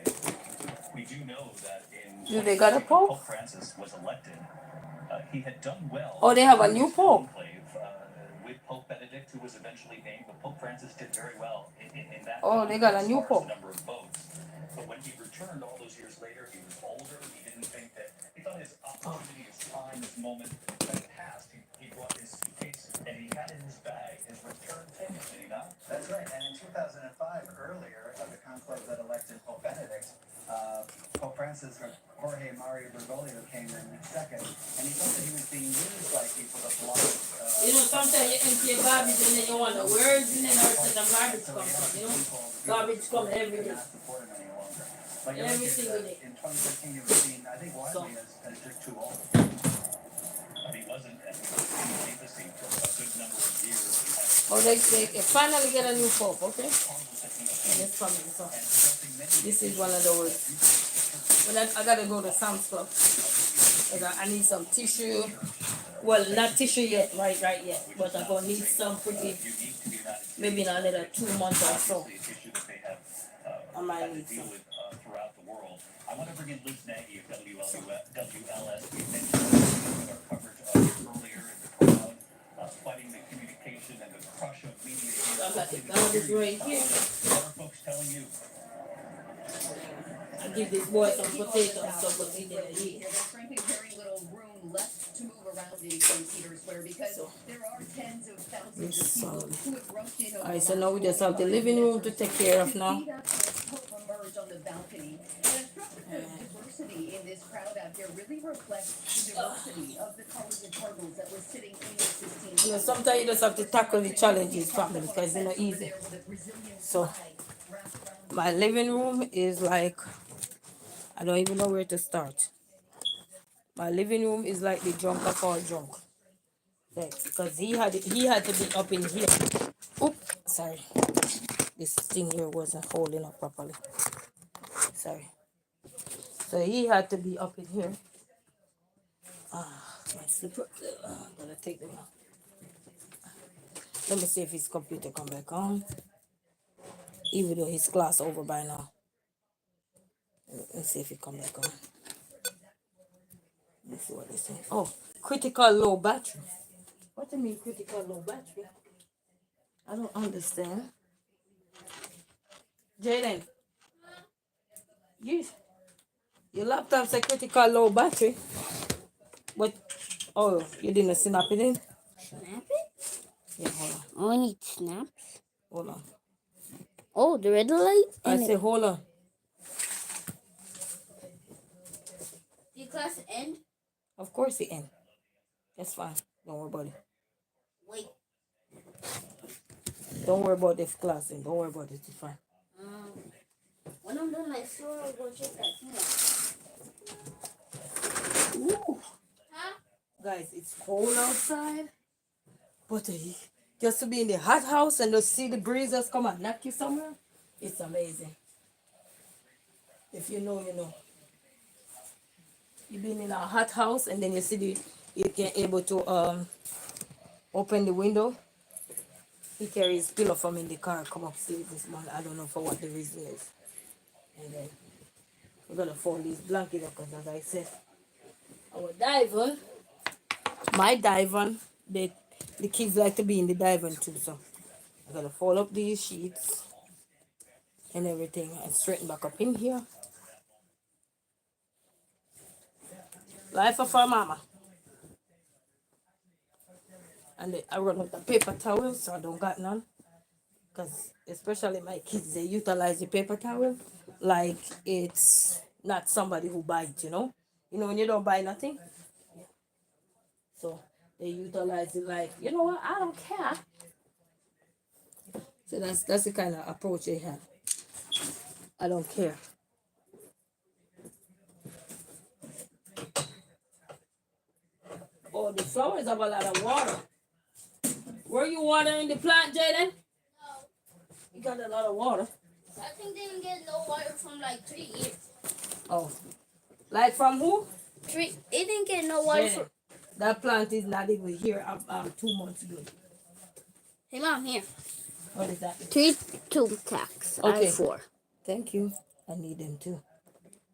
We do know that in Do they got a pope? Pope Francis was elected. He had done well. Oh, they have a new in his pope. conclave, with Pope Benedict, who was eventually named, but Pope Francis did very well in that. Oh, they got a as new far as pope. the number of votes. But when he returned all those years later, he was older. He didn't think that he thought his opportunity, his time, his moment had passed. He brought his suitcase and he had in his bag his return ticket. Did he not? That's right. And in 2005, earlier of the conclave that elected Pope Benedict, Pope Francis, Jorge Mario Bergoglio, came in second, and he thought that he was being used by people to block. You know, sometimes you empty your garbage and then you wonder where's in there where the garbage come from, you know? Garbage come every day. Not support him any longer. Like Every single day. in 2013, he was seen, I think, widely as just too old. But he wasn't at the papacy for a good number of years. Oh, they finally get a new pope, okay? And it's coming, so this is one of those. When I gotta go to Sam's Club. I need some tissue. Well, not tissue yet, right yet. But I'm gonna need some pretty, maybe in another 2 months or so. I might need some. Throughout the world. I want to bring in Liz Nagy of WLS. We mentioned with our coverage earlier in the crowd, fighting the communication and the crush of media. I got the garbage right here. What are folks telling you? I give this boy some potatoes, so but he didn't eat. There's frankly very little room left to move around in St. Peter's Square because there are tens of thousands of people who have rushed in over. Alright, so now we just have the living room to take care of now. Feet up as Pope emerged on the balcony. And it's struck that the diversity in this crowd out there really reflects the diversity of the College of Cardinals that was sitting in this 16. You know, sometimes you just have to tackle the challenges, family, because it's not easy. So, my living room is like, I don't even know where to start. My living room is like the drunk of all drunk. Because he had to be up in here. Oop, sorry. This thing here wasn't holding up properly. Sorry. So he had to be up in here. My slipper. I'm gonna take them out. Let me see if his computer come back on. even though his class over by now. Let's see if he come back on. Let's see what they say. Oh, critical low battery. What do you mean critical low battery? I don't understand. Jaden, your laptop's a critical low battery. But oh, you didn't snap it in? Snap it? Yeah, hold on. Oh, I need snaps. Hold on. Oh, the red light? I say hold on. The class end? Of course it end. That's fine. Don't worry about it. Wait. Don't worry about this class end. Don't worry about it. It's fine. When I'm done my store, I'll go check that. Ooh. Huh? Guys, it's cold outside. But just to be in the hot house and just see the breezes come and knock you somewhere, it's amazing. If you know, you know. You've been in a hot house and then you see you can able to open the window. He carries pillow from in the car, come upstairs this morning. I don't know for what the reason is. And then we're gonna fold these blankets up because as I said, our divan, my divan, the kids like to be in the divan too, so I'm gonna fold up these sheets and everything and straighten back up in here. Life of our mama. And I run out of paper towels, so I don't got none. Because especially my kids, they utilize the paper towel like it's not somebody who buys, you know? You know when you don't buy nothing? Yeah. So they utilize it like, you know what, I don't care. So that's the kind of approach they have. I don't care. Oh, the flowers have a lot of water. Were you watering the plant, Jaden? No. You got a lot of water. I think they didn't get no water from like 3 years. Oh. Like from who? It didn't get no water Jaden, that plant is not even here 2 months ago. Hey, Mom, here. What is that? 3 thumbtacks. I Okay. have 4. Thank you. I need them too.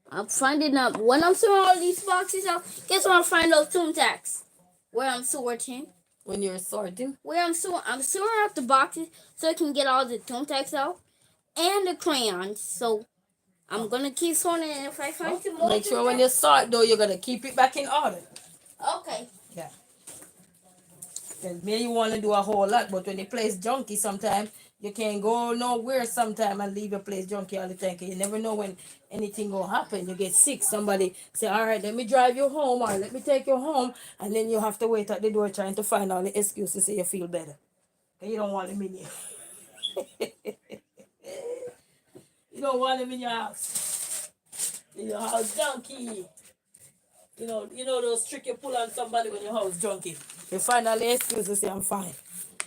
I'm finding out. When I'm sorting all these boxes out, guess what I'm finding those thumbtacks? Where I'm sorting. When you're sorting? I'm sorting out the boxes so I can get all the thumbtacks out and the crayons. So I'm gonna keep sorting, and if I find some more, Make sure when you sort though, you're gonna keep it back in order. Okay. Yeah. Because maybe you want to do a whole lot, but when the place junky, sometimes you can't go nowhere sometime and leave your place junky all the time. 'Cause you never know when anything gonna happen. You get sick, somebody say, all right, let me drive you home or let me take you home, and then you have to wait at the door trying to find all the excuses to say you feel better. 'Cause you don't want them in here. You don't want them in your house. In your house junky. You know those tricks you pull on somebody when your house junky. You find all the excuses, say I'm fine.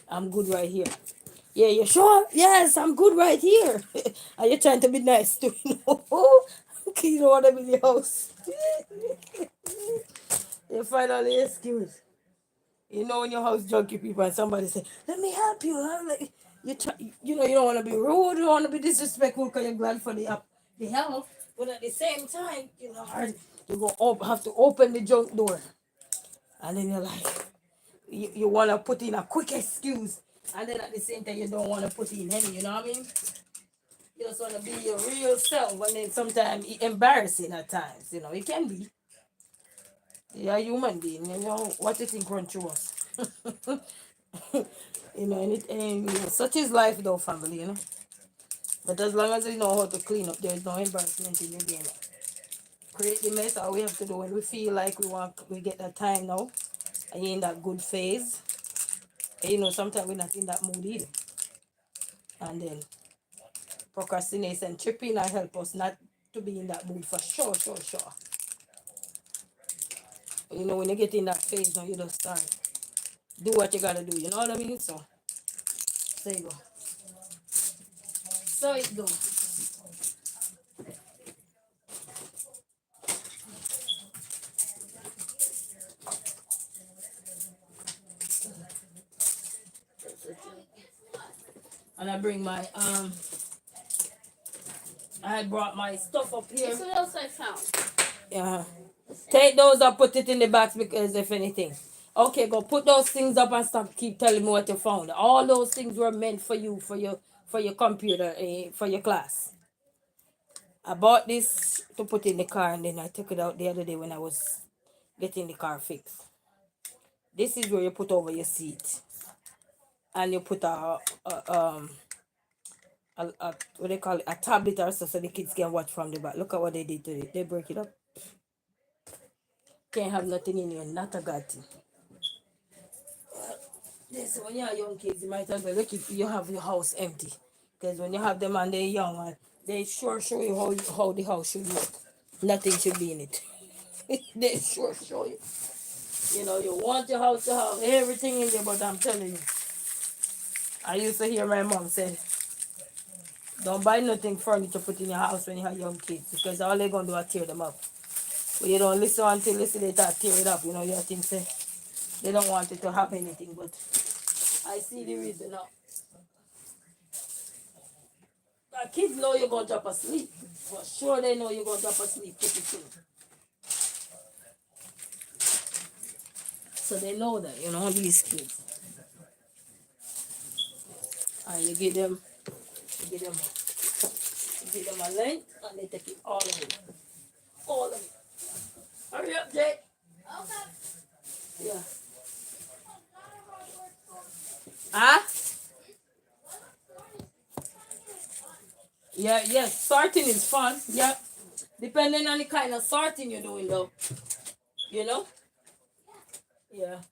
I'm good right here. Yeah, you sure? Yes, I'm good right here. Are you trying to be nice to me? Okay, you don't want them in your house. You find all the excuse. You know when your house junky people and somebody say, let me help you. I'm like, you know you don't want to be rude, you don't want to be disrespectful because you're glad for the help. But at the same time, you know, you're going to have to open the junk door. And then you're like, you want to put in a quick excuse. And then at the same time, you don't want to put in any, you know what I mean? You just want to be your real self. And then sometimes it's embarrassing at times, you know, it can be. You're a human being, you know, what you think run through us. You know, and such is life though, family, you know. But as long as you know how to clean up, there's no embarrassment in your game. Create the mess, all we have to do when we feel like we get that time now, and you're in that good phase. And you know, sometimes we're not in that mood either. And then procrastination, tripping, and help us not to be in that mood for sure. You know, when you get in that phase now, you just start. Do what you gotta do, you know what I mean? So, there you go. So it goes. And I bring my I brought my stuff up here. Guess what else I found? Yeah. Take those up, put it in the box because if anything. Okay, go put those things up and stop keep telling me what you found. All those things were meant for you, for your computer, for your class. I bought this to put in the car and then I took it out the other day when I was getting the car fixed. This is where you put over your seat. And you put a what they call it, a tablet or so the kids can watch from the back. Look at what they did to it. They break it up. Can't have nothing in here, not a god thing. Yes, when you are young kids, you might as well look if you have your house empty. Because when you have them and they're young, they sure show you how the house should look. Nothing should be in it. They sure show you. You know, you want your house to have everything in there, but I'm telling you. I used to hear my mom say, don't buy nothing furniture put in your house when you have young kids because all they're going to do is tear them up. But you don't listen until they start tear it up. You know, you think say they don't want it to have anything, but I see the reason now. The kids know you're going to drop asleep. For sure they know you're going to drop asleep pretty soon. So they know that, you know, these kids. And you give them a length and they take it all of it. All of it. Hurry up, Jake. Okay. Yeah. Huh? Yeah, yes. Sorting is fun. Yeah. Depending on the kind of sorting you're doing though. You know? Yeah.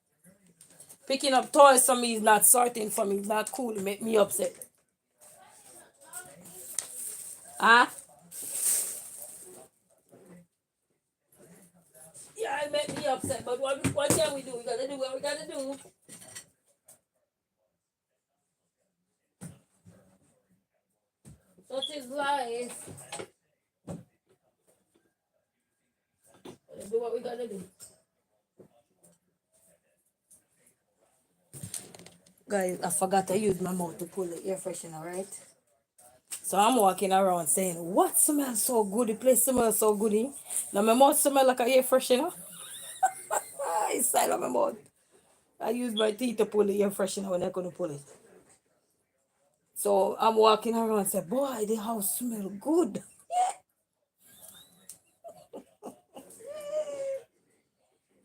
Picking up toys for me is not sorting for me. It's not cool. It make me upset. Huh? Yeah, it make me upset. But what can we do? We gotta do what we gotta do. Such is life. Gotta do what we gotta do. Guys, I forgot to use my mouth to pull the air freshener, right? So I'm walking around saying, what smells so good? The place smells so good. Eh? Now my mouth smells like an air freshener. Inside of my mouth. I use my teeth to pull the air freshener when I couldn't pull it. So I'm walking around and say, boy, the house smells good.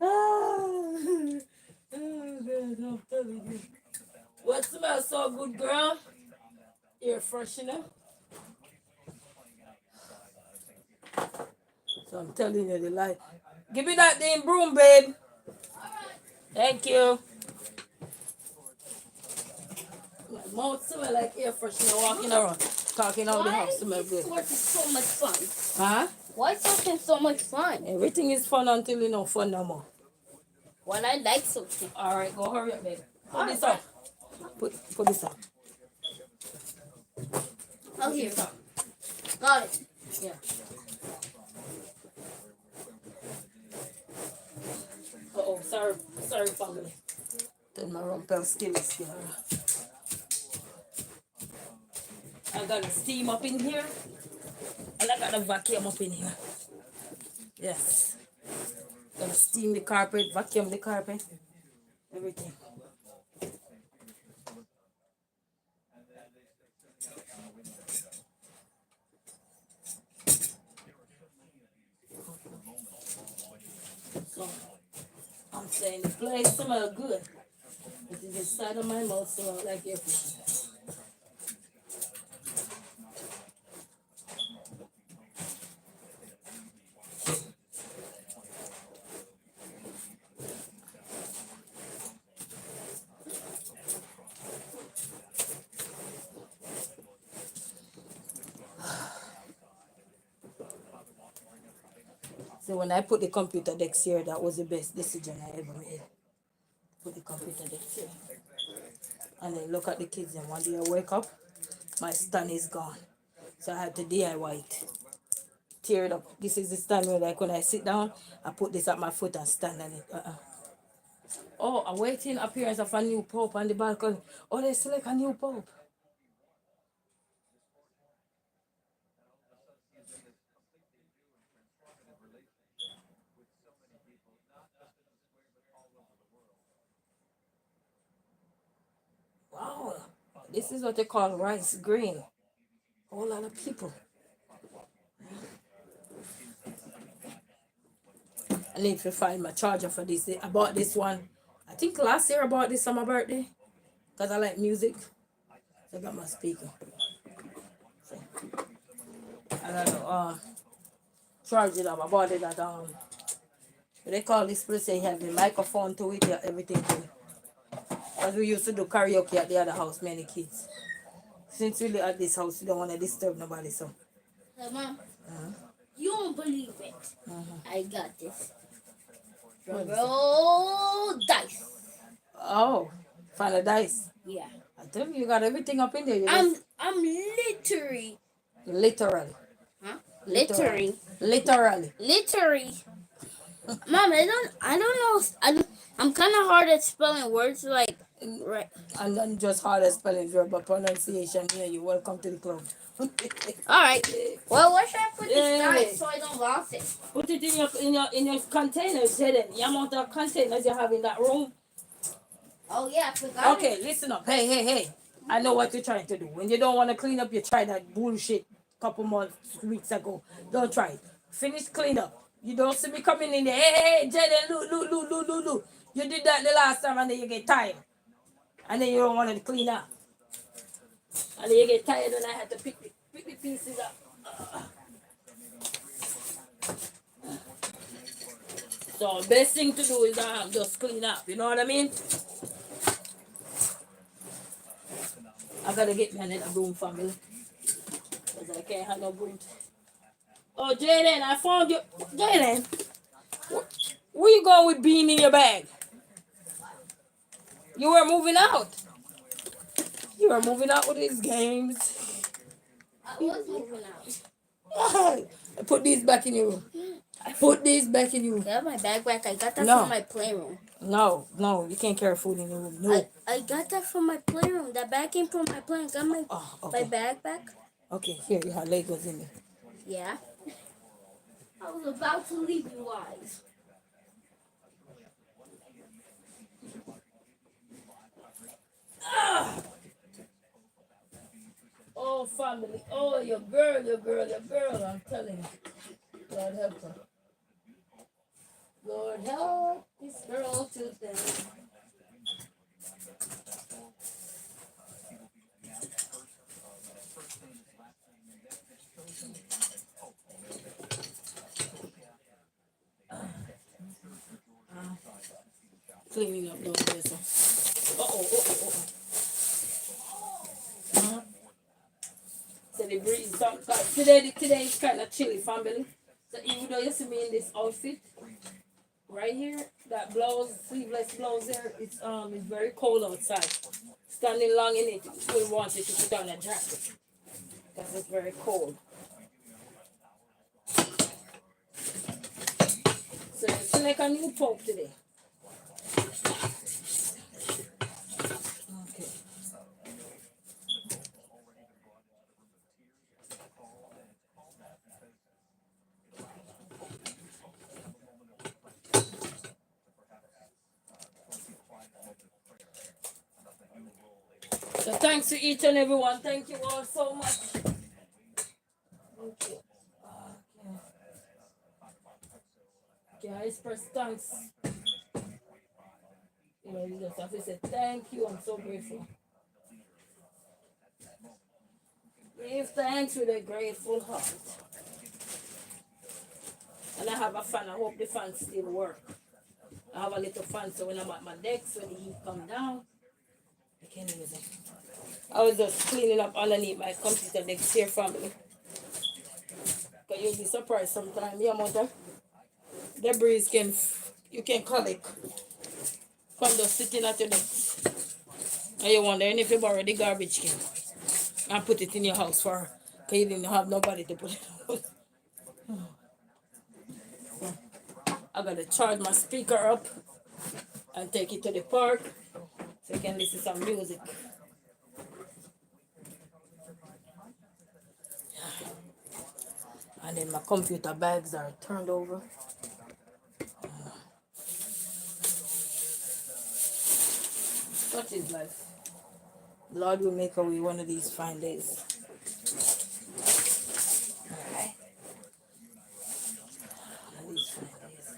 Oh, God, I'm telling you. What smells so good, girl? Air freshener. So I'm telling you the light. Give me that damn broom, babe. Thank you. My mouth smell like air freshener walking around. Talking out the house smell good. Why is so much fun? Huh? Why is something so much fun? Everything is fun until you know fun no more. When I like something. Alright, go hurry up, babe. Put this up. Put this up. Oh, here. Got it. Yeah. Oh, sorry, family. Then my rumpel skin is here. I got the steam up in here. And I got the vacuum up in here. Yes. Gonna steam the carpet, vacuum the carpet, everything. So I'm saying the place smells good. It is inside of my mouth smell like everything. So when I put the computer decks here, that was the best decision I ever made. Put the computer decks here. And then look at the kids and one day I wake up, my stand is gone. So I had to DIY it. Tear it up. This is the stand where like when I sit down, I put this at my foot and stand on it. Oh, awaiting appearance of a new pope on the balcony. Oh, they select a new pope. This is what they call rice grain. Whole lot of people. I need to find my charger for this. I bought this one. I think last year I bought this on my birthday. Because I like music. So I got my speaker. So, I gotta charge it up. I bought it at what they call this place, they have the microphone to it, yeah, everything to it. Because we used to do karaoke at the other house, many kids. Since we live at this house, we don't want to disturb nobody, so. Hey, Mom, you won't believe it. I got this. What is it? Roll dice. Oh, find a dice. Yeah. I tell you, you got everything up in there. You just, I'm literally. literally. Huh? Literally. Literally. Literally. Literally. Mom, I don't know. I'm kind of hard at spelling words like right. And then just hard as spelling verb, but pronunciation here, you're welcome to the club. All right. Well, where should I put this Yeah. dice so I don't lost it? Put it in your containers, Jaden. The amount of containers you have in that room. Oh yeah, I forgot. Okay, listen up. Hey. I know what you're trying to do. When you don't want to clean up, you tried that bullshit couple weeks ago. Don't try it. Finish clean up. You don't see me coming in there. Hey, Jaden, look. You did that the last time and then you get tired. And then you don't want to clean up. And then you get tired and I had to pick the pieces up. So best thing to do is just clean up. You know what I mean? I gotta get me another broom, family. Because I can't have no broom. Oh, Jaden, I found you. Jaden, where you going with bean in your bag? You were moving out. You were moving out with these games. I was moving out. I put these back in your room. Put these back in your room. I got my bag back. I got that No. from my playroom. No, you can't carry food in your room. No. I got that from my playroom. That bag came from my playroom. Got my Oh, my okay. bag back. Okay, here you have Legos in there. Yeah. I was about to leave you guys. Oh, family. Oh, your girl. I'm telling you. Lord help her. Lord help this girl today. Cleaning up those vessels. Uh-oh. So the breeze today is kind of chilly, family. So even though you see me in this outfit right here, that blouse, sleeveless blouse there, it's very cold outside. Standing long in it, you will want you to put on a jacket because it's very cold. So you see like a new pope today. Okay. So thanks to each and everyone. Thank you all so much. Thank you. Okay, I express thanks. You know, you just have to say thank you. I'm so grateful. Give thanks with a grateful heart. And I have a fan. I hope the fan still work. I have a little fan so when I'm at my desk, when the heat come down, I can't use it. I was just cleaning up underneath my computer desk here, family. Because you'll be surprised sometimes the amount of debris you can collect from just sitting at your desk. And you're wondering if you borrow the garbage can and put it in your house for because you didn't have nobody to put it on. I gotta charge my speaker up and take it to the park so you can listen to some music. And then my computer bags are turned over. Such is life. Lord will make a way one of these fine days. Alright. One of these fine days.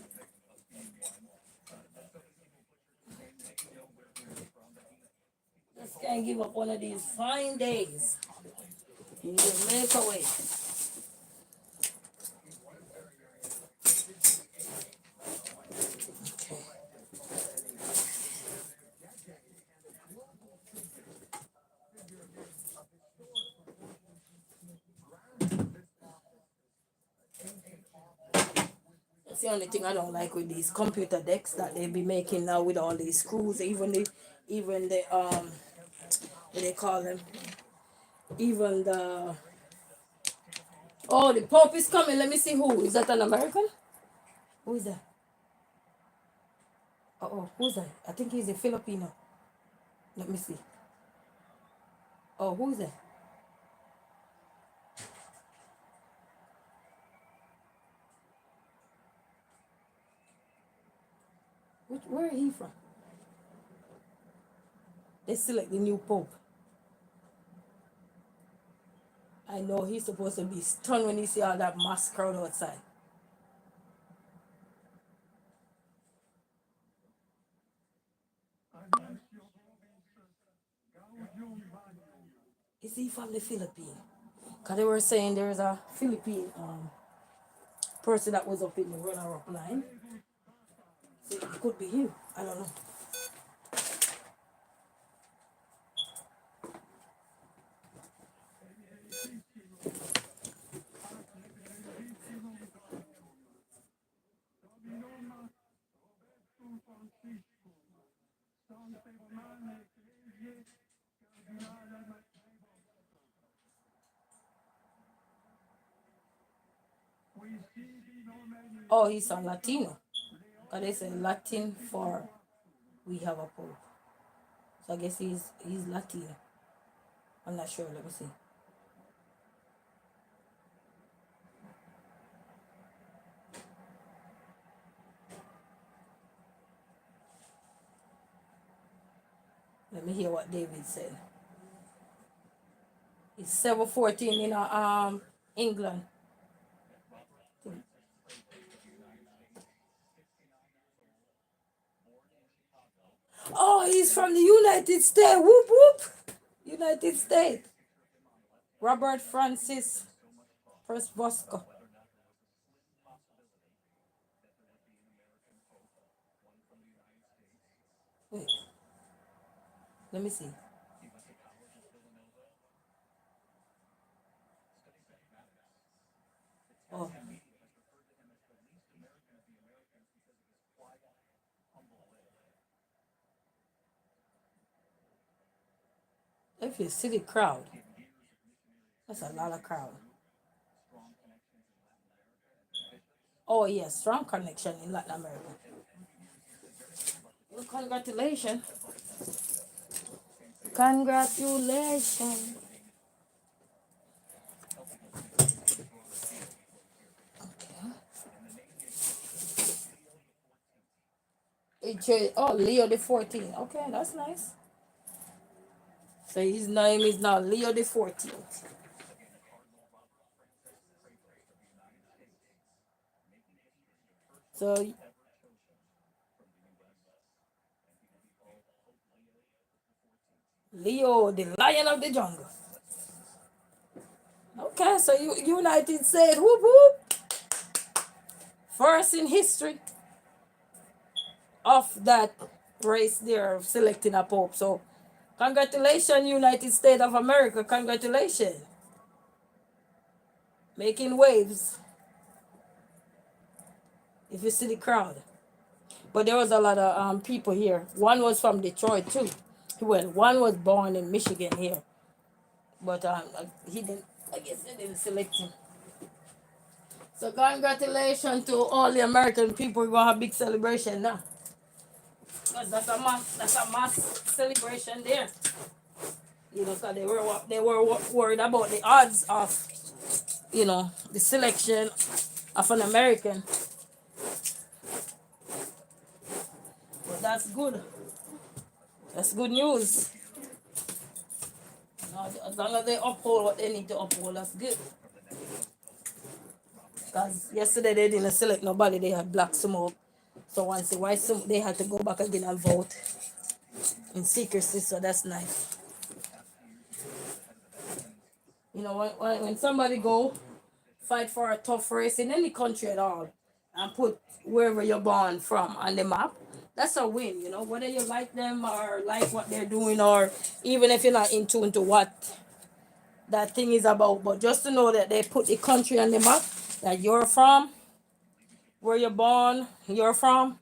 Just can't give up one of these fine days. He will make a way. Okay. That's the only thing I don't like with these computer decks that they be making now with all these screws, even the what they call them, even the oh, the Pope is coming. Let me see who is that. An American? Who is that? Oh, who's that? I think he's a Filipino. Let me see. Oh, who is that? Where is he from? They select the new Pope. I know he's supposed to be stunned when he see all that mass crowd outside. Is he from the Philippines? Because they were saying there's a Philippine person that was up in the runner-up line. So it could be him. I don't know. Oh, he's a Latino. Because they say Latin for we have a Pope. So I guess he's Latino. I'm not sure. Let me see. Let me hear what David said. It's 7:14 in England. Oh, he's from the United States. Whoop whoop. United States. Robert Francis First Bosco. Wait. Let me see. Oh. If you see the crowd, that's a lot of crowd. Oh yes, strong connection in Latin America. Well, congratulations. Congratulations. Oh, Leo the 14th. Okay, that's nice. So his name is now Leo the 14th. So Leo, the Lion of the Jungle. Okay, so United States, whoop whoop. First in history of that race, they're selecting a pope. So congratulations, United States of America. Congratulations. Making waves. If you see the crowd. But there was a lot of people here. One was from Detroit too. Well, one was born in Michigan here. But he didn't, I guess they didn't select him. So congratulations to all the American people. We're gonna have a big celebration now. Because that's a mass celebration there. You know, because they were worried about the odds of, you know, the selection of an American. But that's good. That's good news. As long as they uphold what they need to uphold, that's good. Because yesterday they didn't select nobody, they had black smoke. So once the white smoke, they had to go back again and vote in secrecy, so that's nice. You know, when somebody go fight for a tough race in any country at all and put wherever you're born from on the map, that's a win, you know, whether you like them or like what they're doing, or even if you're not in tune to what that thing is about, but just to know that they put the country on the map that you're from, where you're born, you're from,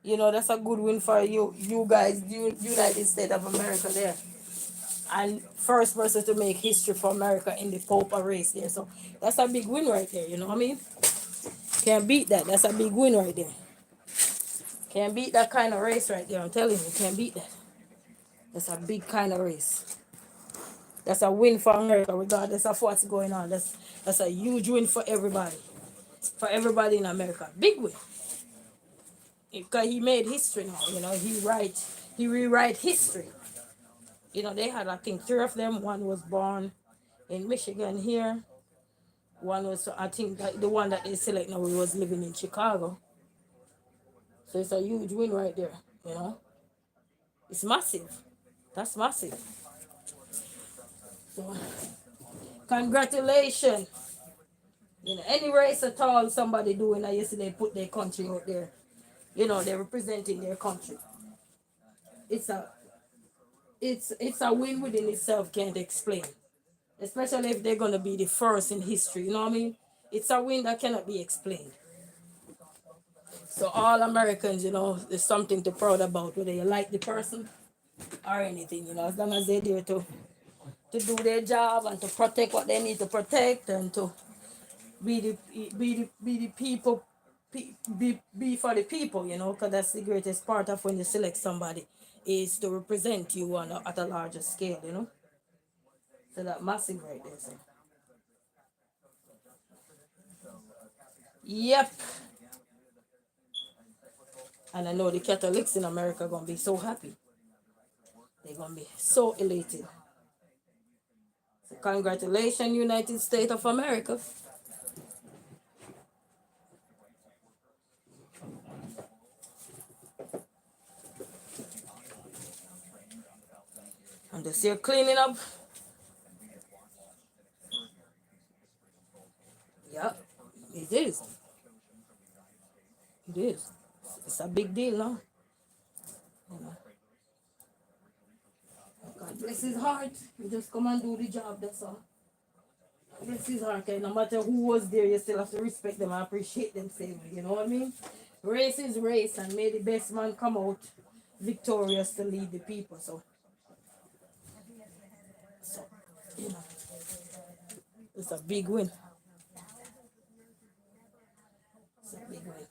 you know, that's a good win for you guys, United States of America there. And first person to make history for America in the Pope race there. So that's a big win right there, you know what I mean? Can't beat that. That's a big win right there. Can't beat that kind of race right there. I'm telling you, can't beat that. That's a big kind of race. That's a win for America, regardless of what's going on. That's a huge win for everybody. For everybody in America. Big win. Because he made history now, you know, he rewrite history. You know, they had, I think, 3 of them. One was born in Michigan here. One was, I think, that the one that they select now was living in Chicago. So it's a huge win right there, you know. It's massive. That's massive. So, congratulations. You know, any race at all somebody doing, I yesterday put their country out there. You know, they're representing their country. It's a win within itself, can't explain. Especially if they're gonna be the first in history, you know what I mean? It's a win that cannot be explained. So all Americans, you know, there's something to proud about, whether you like the person or anything, you know, as long as they're there to do their job and to protect what they need to protect, and to be the people, be for the people, you know, because that's the greatest part of when you select somebody, is to represent you at a larger scale, you know. So that massive right there. So. Yep. And I know the Catholics in America are gonna be so happy. They're gonna be so elated. So congratulations, United States of America. I'm just here cleaning up. Yeah, it is. It is. It's a big deal now. You know. God bless his heart. You just come and do the job, that's all. Bless his heart, okay? No matter who was there, you still have to respect them and appreciate them same way, you know what I mean? Race is race, and may the best man come out victorious to lead the people, so you know, it's a big win. It's a big win.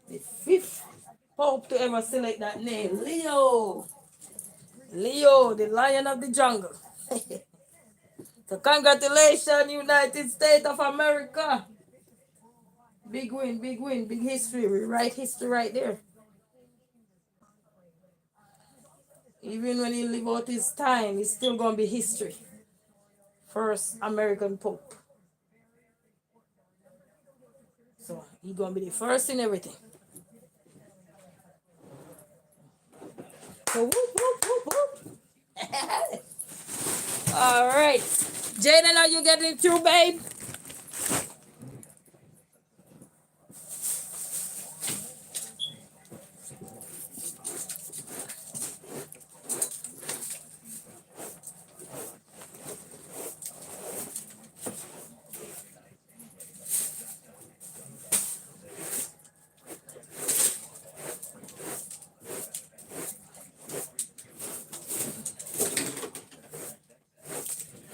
The 5th Pope to ever select that name, Leo. Leo, the Lion of the Jungle. So congratulations, United States of America. Big win, big history. We write history right there. Even when he live out his time, it's still gonna be history. First American Pope. So he's gonna be the first in everything. So whoop, whoop, whoop, whoop. All right. Jaden, are you getting through, babe?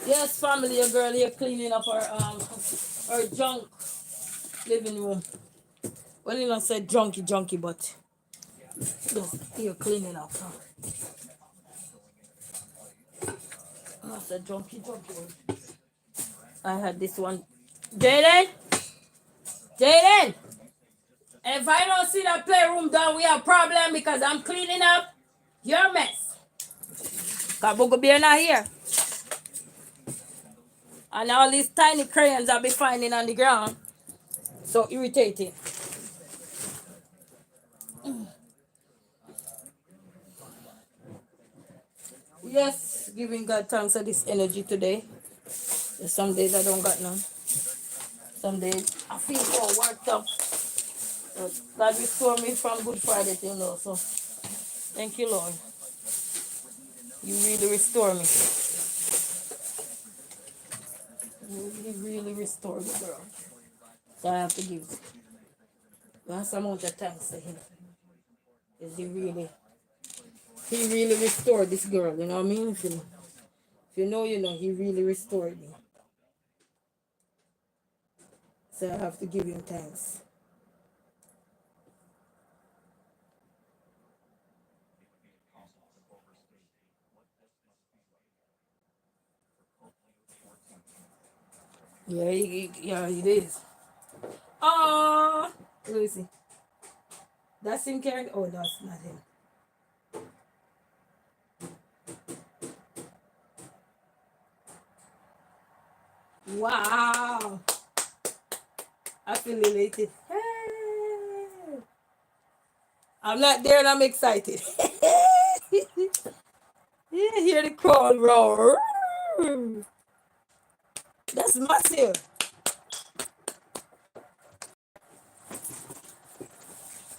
Yes, family, your girl here cleaning up her junk living room. Well, you not said junky, but just here cleaning up. That's a junky one. I had this one. Jaden? Jaden! If I don't see that playroom done, we have problem because I'm cleaning up your mess. Kabugo beer not here. And all these tiny crayons I'll be finding on the ground. So irritating. Yes, giving God thanks for this energy today. There's some days I don't got none. Some days I feel so worked up. But God restore me from Good Friday, you know. So thank you, Lord. You really restore me. You really restore me, girl. So I have to give vast amount of thanks to him. Because he really restored this girl, you know what I mean? If you know, you know, he really restored me. So I have to give him thanks. Yeah, yeah, it is. Oh, let me see. That's him carrying. Oh, that's not him. Wow. I feel elated. Hey. I'm not there and I'm excited. Yeah, hear the crowd roar. That's massive.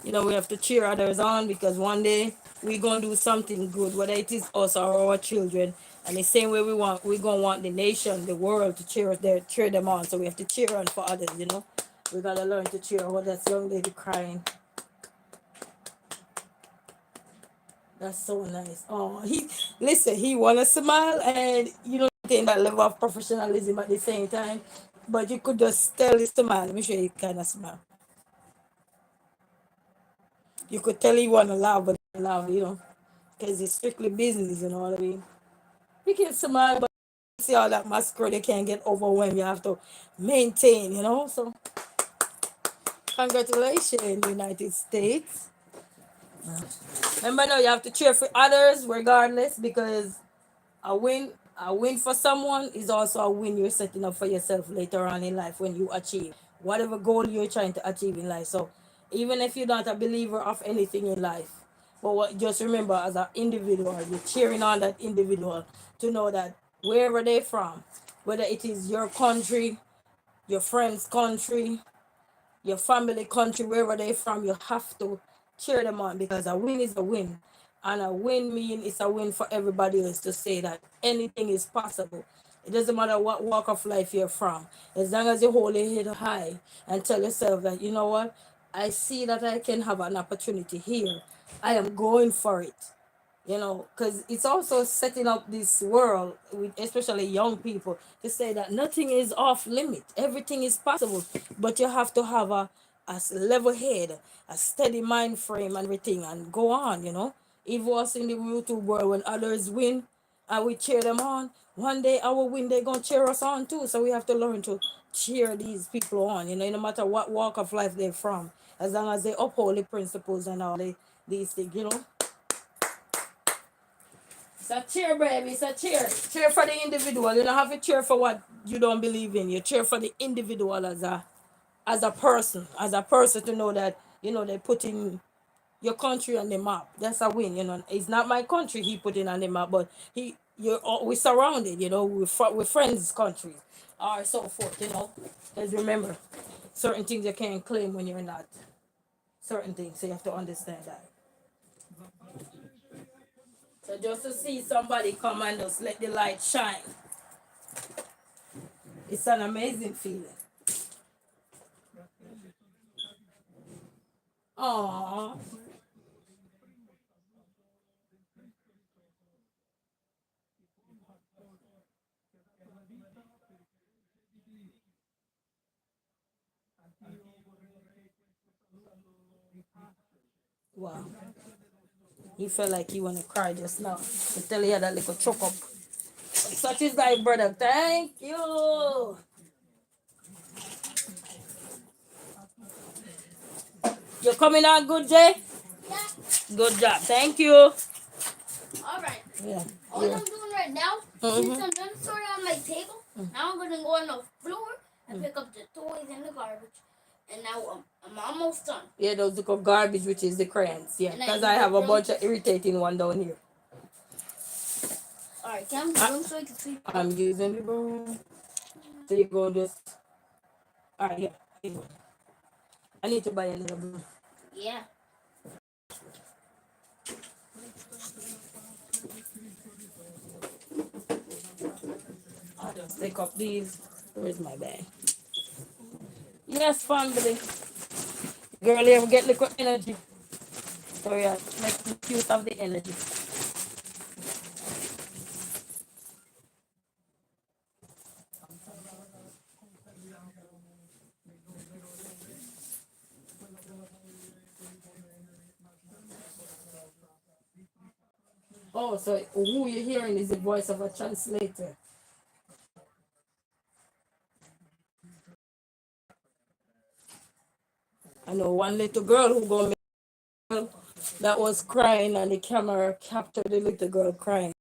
You know, we have to cheer others on because one day we're gonna do something good, whether it is us or our children. And the same way we're gonna want the nation, the world to cheer them on. So we have to cheer on for others, you know. We gotta learn to cheer. Oh, that's young lady crying. That's so nice. Oh, he wanna smile and you know maintain that level of professionalism at the same time. But you could just tell his smile. Let me show you kind of smile. You could tell he wanna laugh, but he don't laugh, you know, because it's strictly business, you know what I mean? You can smile, but you see all that masquerade, you can't get overwhelmed. You have to maintain, you know. So congratulations, United States. Remember now you have to cheer for others regardless because a win for someone is also a win you're setting up for yourself later on in life when you achieve whatever goal you're trying to achieve in life. So even if you're not a believer of anything in life, but just remember as an individual, you're cheering on that individual to know that wherever they're from, whether it is your country, your friend's country, your family country, wherever they're from, you have to cheer them on because a win is a win. And a win means it's a win for everybody else to say that anything is possible. It doesn't matter what walk of life you're from. As long as you hold your head high and tell yourself that, you know what, I see that I can have an opportunity here. I am going for it, you know, because it's also setting up this world with especially young people to say that nothing is off limit, everything is possible, but you have to have a level head, a steady mind frame and everything and go on, you know. If was in the YouTube world when others win and we cheer them on, one day our win they're gonna cheer us on too. So we have to learn to cheer these people on, you know, no matter what walk of life they're from, as long as they uphold the principles and all these things, you know. It's a cheer, baby. It's a cheer. Cheer for the individual. You don't have to cheer for what you don't believe in. You cheer for the individual as a person. As a person to know that, you know, they put in your country on the map. That's a win, you know. It's not my country he put in on the map, but we're surrounded, you know, with friends' countries or so forth, you know. Because remember, certain things you can't claim when you're not. Certain things, so you have to understand that. So just to see somebody come and just let the light shine, it's an amazing feeling. Aww. Wow. He felt like he wanna cry just now. To tell you that little choke up. Such is thy brother. Thank you. You're coming on good, Jay? Yeah. Good job. Thank you. Alright. Yeah. All I'm doing right now, Mhm. since I'm done sorting on my table, now I'm gonna go on the floor and pick up the toys and the garbage. And now I'm almost done. Yeah, those little garbage, which is the crayons. Yeah, And I because need I the have a broom. bunch of irritating one down here. Alright, can I have the broom so I can sweep? I'm using the broom. So you go just. Alright, yeah. Here you go. I need to buy another broom. Yeah. I'll just take up these. Where's my bag? Yes, family. Girl, you ever get liquid energy? So yeah, make use of the energy. Oh, so who you're hearing is the voice of a translator. I know one little girl who go that was crying and the camera captured the little girl crying.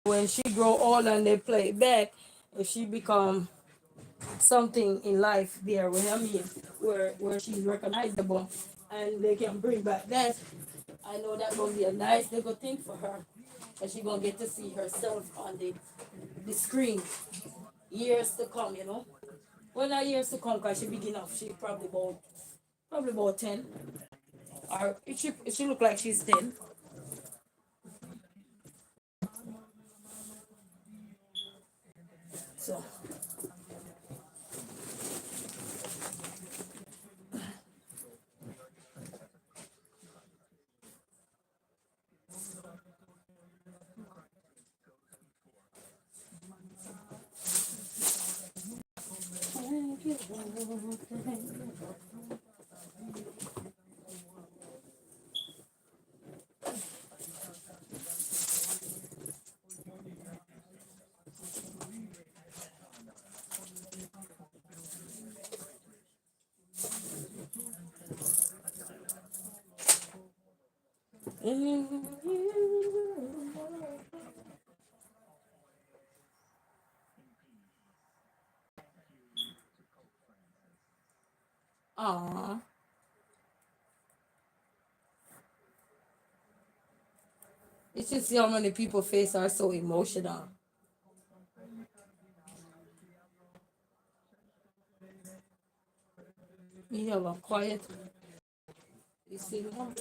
When she grow old and they play it back, if she become something in life there, what I mean, where she's recognizable and they can bring back that, I know that gonna be a nice little thing for her. And she gonna get to see herself on the screen years to come, you know. Well, not years to come, cause she big enough. She probably about 10. Or she look like she's 10. So Aw. You should see how many people face are so emotional. You have a quiet. You see them?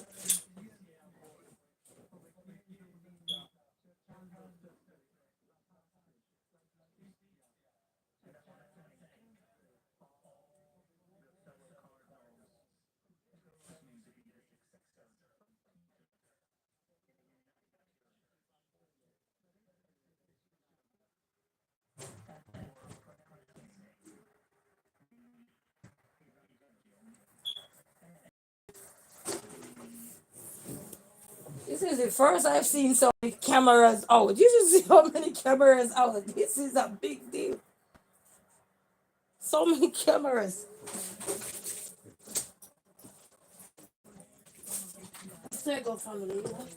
This is the first I've seen so many cameras out. You should see how many cameras out. This is a big deal. So many cameras. Circle family. You know?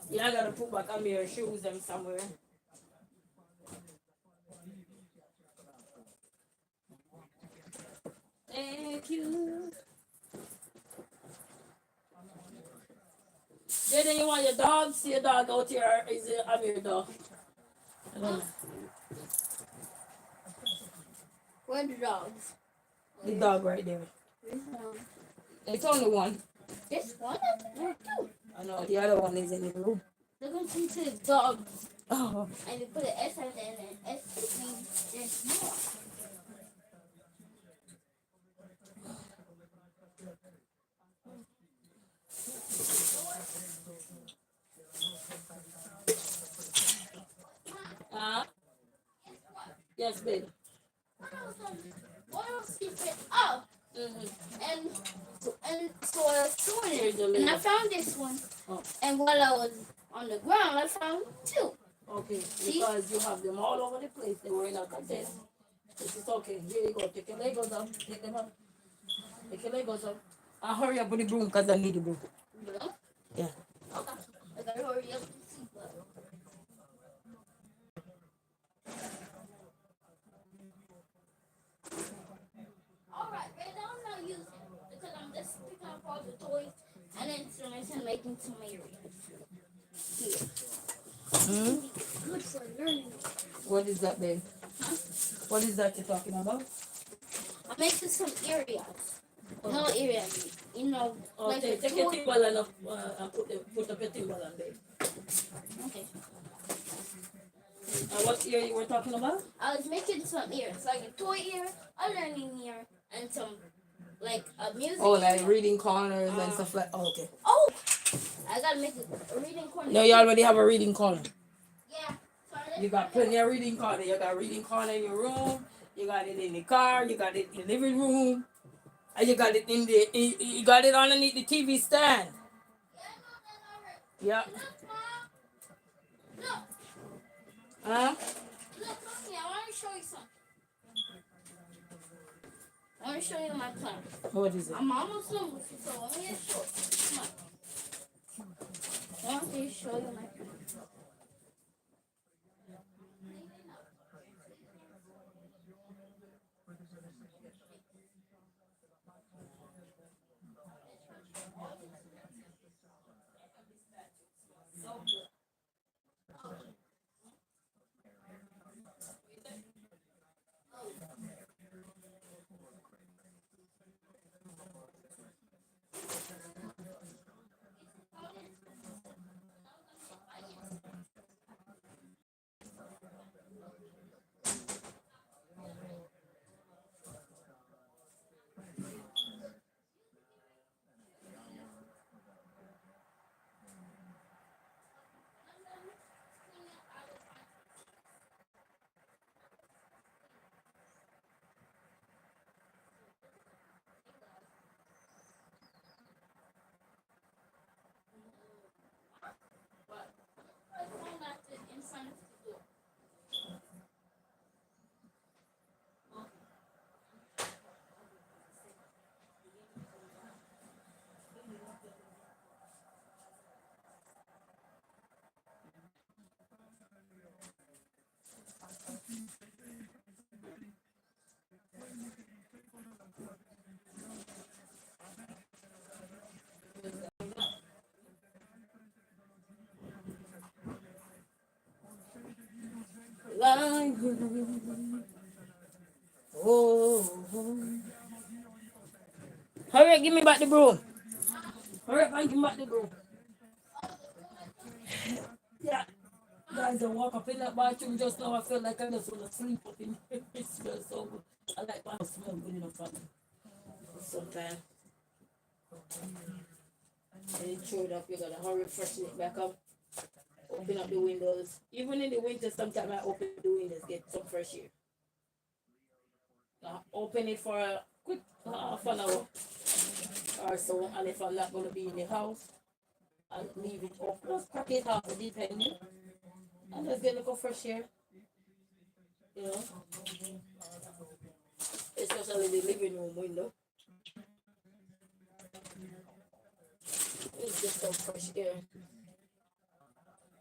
Yeah, I gotta put back on your shoes them somewhere. Thank you. Jaden, you want your dog? See your dog out here? Or is it I'm your dog? I don't know. Where are the dogs? The dog right there. It's only one. This one? Where two? I know the other one is in the room. They're going to say dogs. Oh, And they put an S at the end and S means they're small. yes, baby. What else keep it up? Mm-hmm. And so I was sorting Here's it, the and I Lego. found this one. Oh. And while I was on the ground, I found two. Okay, because you have them all over the place. They were in a container. This is okay. Here you go. Take your Legos up. Take them up. Take your Legos up. I hurry up with the broom because I need the broom. You know? Yeah. Okay. I gotta hurry up and see. Alright, right now I'm not using it because I'm just picking up all the toys and instruments and making some areas. Here. Hmm? Good for learning. What is that, babe? Huh? What is that you're talking about? I'm making some areas. No areas. You know, like Okay, a take your toy. Timberland up and put up your Timberland, babe. Okay. What area you were talking about? I was making some ears, like a toy ear, a learning ear, and some, like a music Oh, like ear. reading corners and stuff like. Oh, okay. Oh! I gotta make a reading corner. No, you already have a reading corner. Yeah. So let's You got find plenty of reading corner. You got reading corner in your room. You got it in the car. You got it in the living room. And you got it in the. You got it underneath the TV stand. Yeah. Look, Mom. Look. Huh? Look, come here. I want to show you something. I want to show you my plan. What is it? I'm almost done with it, so let me just show you. Come on. I want to show you my plan. I found that in front of the door. Oh. Hurry up, give me back the broom. Hurry up and give me back the broom. Yeah. Guys, I walk up in that bathroom just now. I feel like I just want to sleep up in here. It smells so good. I like my house smell good enough for me. Sometimes. And you throw it up, you gotta hurry freshen it back up. Open up the windows. Even in the winter, sometimes I open the windows, get some fresh air. Open it for a quick half an hour or so, and if I'm not gonna be in the house, I'll leave it open. Just crack it half depending. And just get a little fresh air. You know? Especially the living room window. It's just some fresh air.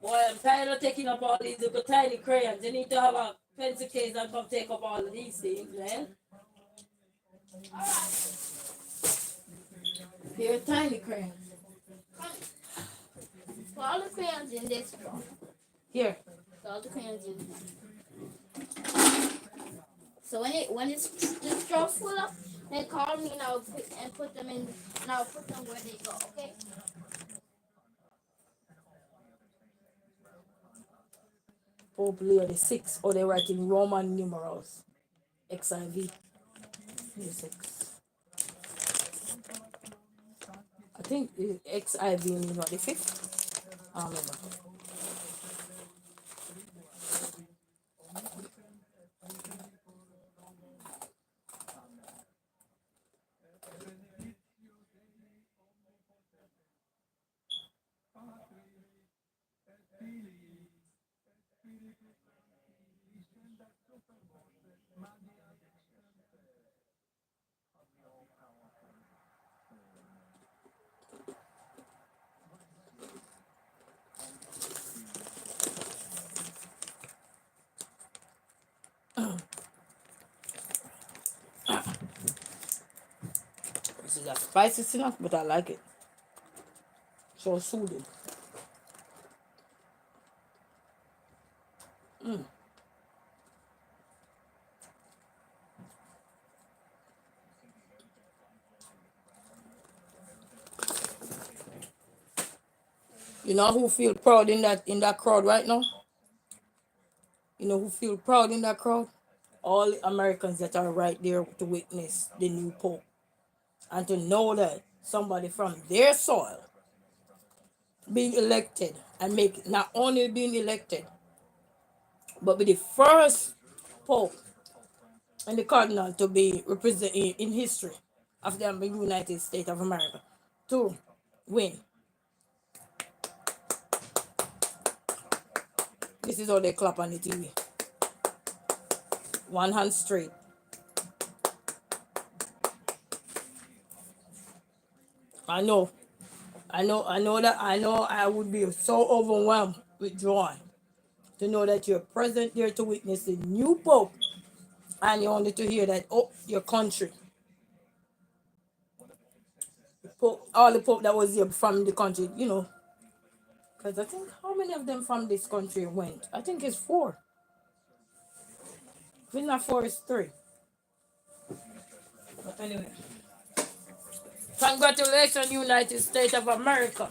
Boy, I'm tired of taking up all these little tiny crayons. You need to have a pencil case and come take up all of these things, man. They're tiny crayons. Put all the crayons in this drawer. Here. Put all the crayons in here. So when it's this drawer full up, they call me and I'll put them in and I'll put them where they go, okay? Pope Leo the 6th, or they write in Roman numerals. XIV. Leo 6. I think the XIV means what, the 5th? I don't remember. This is a spicy snack, but I like it. So soothing. Mm. You know who feel proud in that crowd right now? You know who feel proud in that crowd? All the Americans that are right there to witness the new Pope and to know that somebody from their soil being elected and make not only being elected but be the first Pope and the Cardinal to be represented in history of the United States of America to win. This is how they clap on the TV. One hand straight. I know. I know I would be so overwhelmed with joy to know that you're present there to witness the new Pope and you only to hear that, oh, your country. Pope, all the Pope that was here from the country, you know. Because I think, how many of them from this country went? I think it's 4. If it's not 4, it's 3. But anyway. Congratulations, United States of America.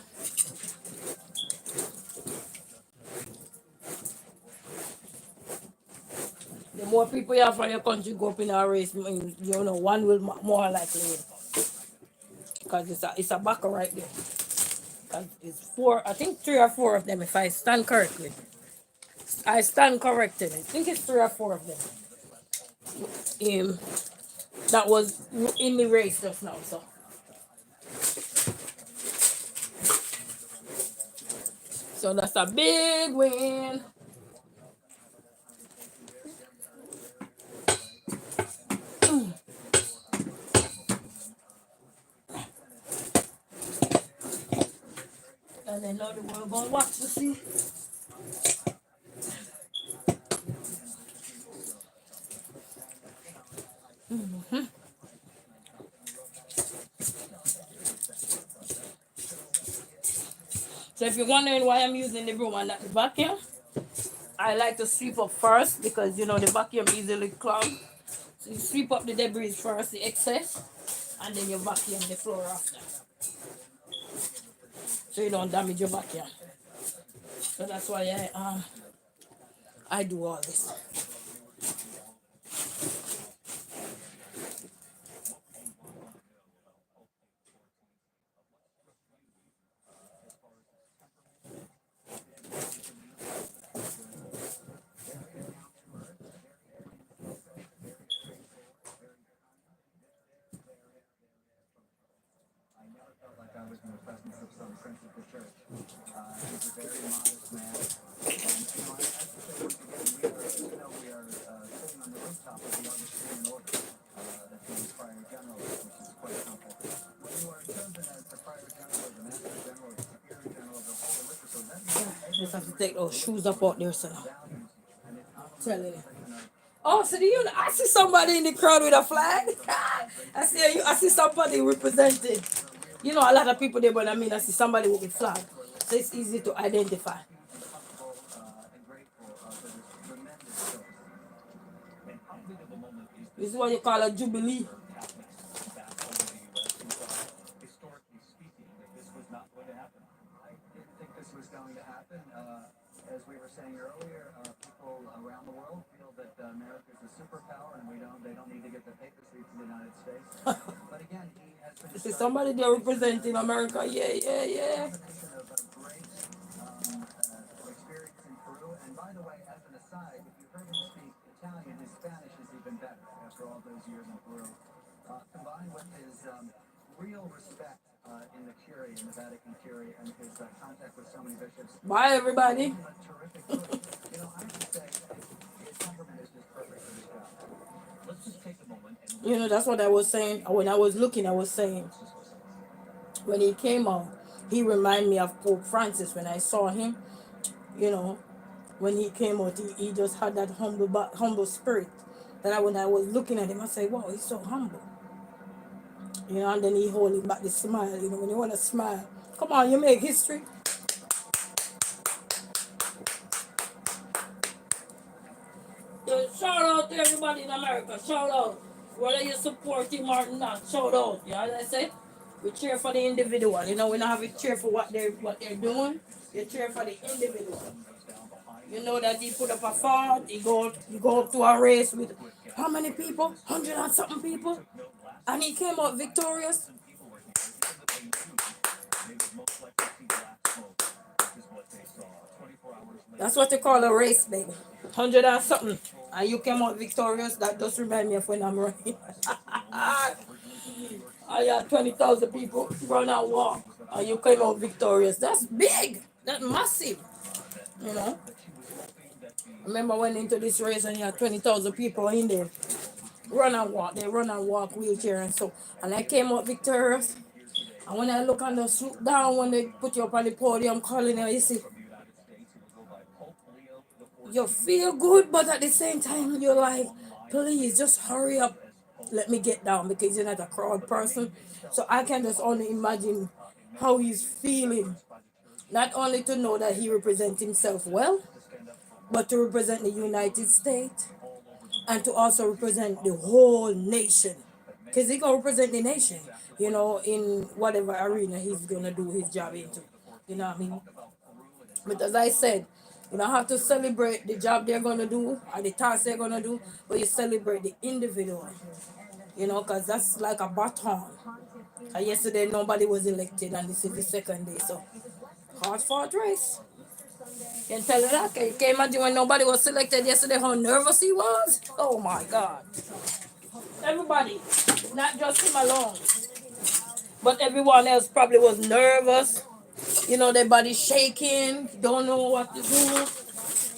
The more people you have from your country go up in a race, you know, one will more likely win. Because it's a backer right there. Because it's 4, I think 3 or 4 of them, if I stand correctly. I stand corrected. I think it's 3 or 4 of them. That was in the race just now. So that's a big win. And then now we're going to watch to see. So if you're wondering why I'm using the broom and not the vacuum, I like to sweep up first because you know the vacuum easily clogs. So you sweep up the debris first, the excess, and then you vacuum the floor after. So you don't damage your vacuum. So that's why I do all this. Like I was in the presence of some prince of the church. He's a very modest man. And, I have to say once again, we are sitting on the rooftop of the Augustinian order, that the prior general, which is quite simple. When you are chosen as the prior general, or the master general, or the superior general of the Holy Liquor Store, that means Just have to take those shoes up out there, so now. values and it's not Telling you. of Oh, so do you? I see somebody in the crowd with a flag. I see somebody representing. You know, a lot of people there, but I mean, I see somebody with a flag, so it's easy to identify. and grateful for this tremendous service. An unbelievable moment is This is what you call a jubilee. Catholics back over the U.S. who thought, historically speaking, that this was not going to happen. I didn't think this was going to happen. As we were saying earlier, people around the world feel that America is a superpower and they don't need to get the papacy to the United States. But again, he has been This is somebody there representing America. Yeah. a combination of grace, experience in Peru. And by the way, as an aside, if you heard him speak Italian, his Spanish is even better after all those years in Peru. Combined with his real respect in the Curie, in the Vatican Curie, and his contact with so many bishops. Bye, everybody. A terrific group. I have to say, his temperament is just perfect for this job. Let's just take a moment and You know, that's what I was saying. When I was looking, I was saying, when he came out, he reminded me of Pope Francis. When I saw him, you know, when he came out, he just had that humble spirit. That when I was looking at him, I said, wow, he's so humble. You know, and then he holding back the smile, you know, when you want to smile. Come on, you make history. So shout out to everybody in America. Shout out. Whether you support him or not, shout out. You know what I say? We cheer for the individual. You know, we don't have to cheer for what they're doing. You cheer for the individual. You know that he put up a fight. He go up to a race with how many people? 100 and something people. And he came out victorious. That's what they call a race, baby. 100 and something. And you came out victorious. That just remind me of when I'm running. I had 20,000 people run and walk. And you came out victorious. That's big. That's massive. You know? Remember I went into this race and you had 20,000 people in there. Run and walk. They run and walk, wheelchair and so. And I came out victorious. And when I look and just look down when they put you up on the podium calling you, you see, you feel good, but at the same time, you're like, please just hurry up. Let me get down because you're not a crowd person. So I can just only imagine how he's feeling. Not only to know that he represents himself well, but to represent the United States and to also represent the whole nation. Because he gonna represent the nation, you know, in whatever arena he's gonna do his job into. You know what I mean? But as I said, you don't have to celebrate the job they're gonna do or the task they're gonna do, but you celebrate the individual. You know, because that's like a baton. And yesterday nobody was elected, and this is the second day, so hard fought race. Can tell you that. Can you imagine when nobody was selected yesterday how nervous he was? Oh my God. Everybody, not just him alone, but everyone else probably was nervous. You know, their body shaking, don't know what to do,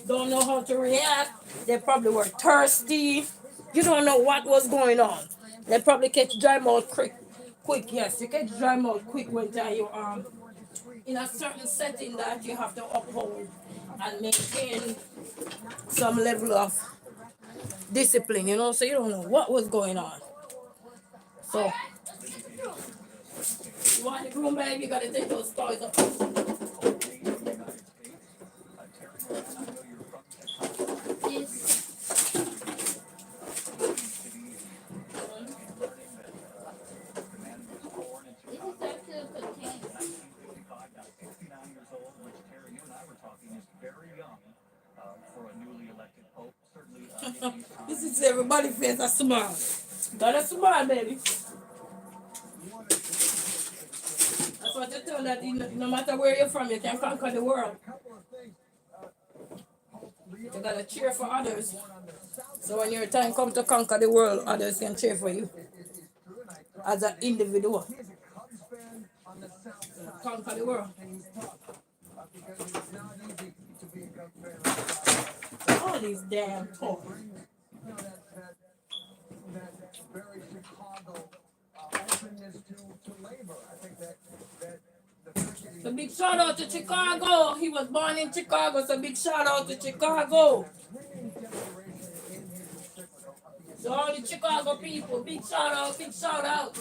don't know how to react. They probably were thirsty. You don't know what was going on. They probably catch dry mouth quick. Yes, you catch dry mouth quick when you in a certain setting that you have to uphold and maintain some level of discipline, you know, so you don't know what was going on. So, you want the groom, baby, you gotta take those toys up. This is actually a container. This is everybody face a smile. Gotta smile, baby. That's what you tell that no matter where you're from, you can conquer the world. You gotta cheer for others. So when your time comes to conquer the world, others can cheer for you. As an individual. Conquer the world. All these damn toys. So big shout out to Chicago. He was born in Chicago, so big shout out to Chicago. So all the Chicago people, big shout out, big shout out.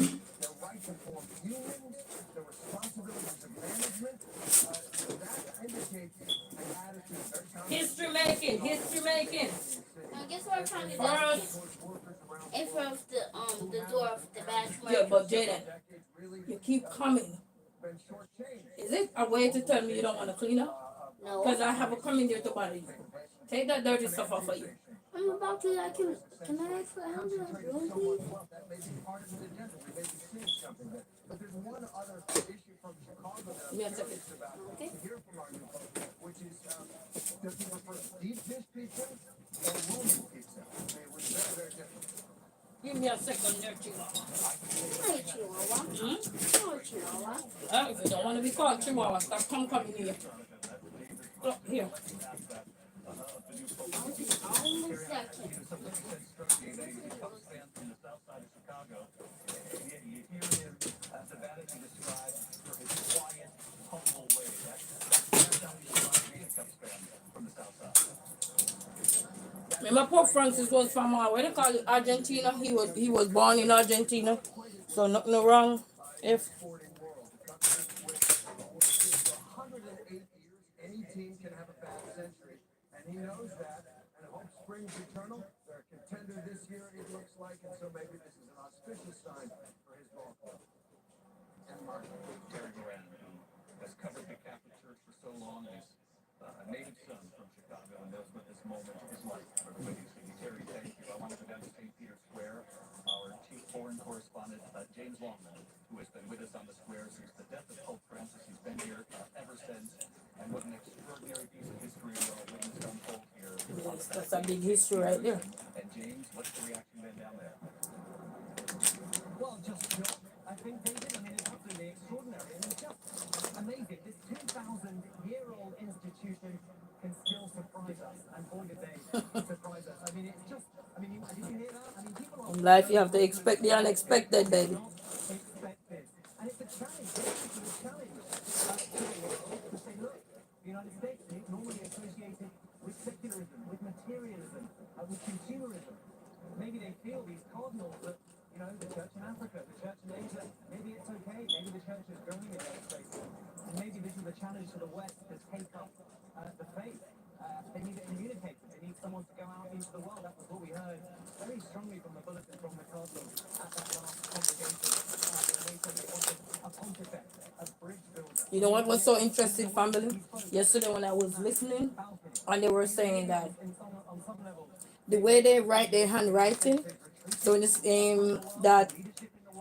History making, history making. Now guess what I'm trying to do? First, In front of the door of the bathroom. yeah, but Jaden, you keep coming. Is it a way to tell me you don't want to clean up? No. Because I have a coming there to bother you. Take that dirty stuff off of you. I'm about to. Can I ask for a hundred room, please? Give me a second. Okay. Give me a second there, Chihuahua. I'm not a chihuahua. Hmm? I'm not a chihuahua. If you don't want to be called Chihuahua, stop coming here. Look, here. Almost second. My Pope Francis was from where they call it Argentina. He was born in Argentina. So nothing wrong if 108 years, any team can have a bad century, and he knows that. And hope springs eternal. They're a contender this year, it looks like, and so maybe this is an auspicious sign for his ball club. And Mark, Terry Moran, who has covered the Catholic Church for so long, is a native son from Chicago and knows what this moment is like for the Windy City. Terry, thank you. I want to go down to St. Peter's Square. Our chief foreign correspondent, James Longman, who has been with us on the square since the death of Pope Francis. He's been here ever since. And what an extraordinary piece of history we all witnessed unfold here. yes, that's a big history right there. And James, what's the reaction been down there? Well, just shock, I think, David. I mean, it's absolutely extraordinary. And it's just amazing. This 2,000-year-old institution can still surprise us. And boy, did they surprise us. I mean, it's just, I mean, did you hear that? I mean, people are In life, you have to expect the unexpected, baby. not expected. And it's a challenge. It's a challenge to the world to say, look, the United States is normally associated with secularism, with materialism, with consumerism. Maybe they feel these cardinals that, you know, the church in Africa, the church in Asia, maybe it's okay. Maybe the church is growing in those places. And maybe this is a challenge to the West to take up the faith. They need to communicate. They need someone to go out into the world. That was what we heard very strongly from the bulletin from the cardinals at that last congregation. They said they wanted a pontifex, a bridge builder. You know what was so interesting, family? Yesterday when I was listening, and they were saying that On some level, the way they write their handwriting, so in this that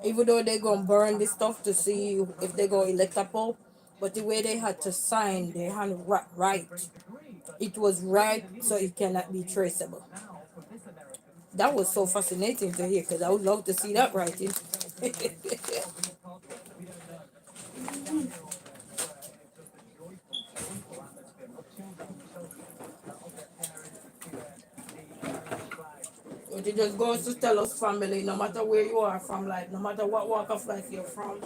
even though they're gonna burn this stuff to see if they go elect a pope, but the way they had to sign their hand right, it was right, so it cannot be traceable. That was so fascinating to hear, because I would love to see that writing. But it just goes to tell us, family, no matter where you are from life, no matter what walk of life you're from,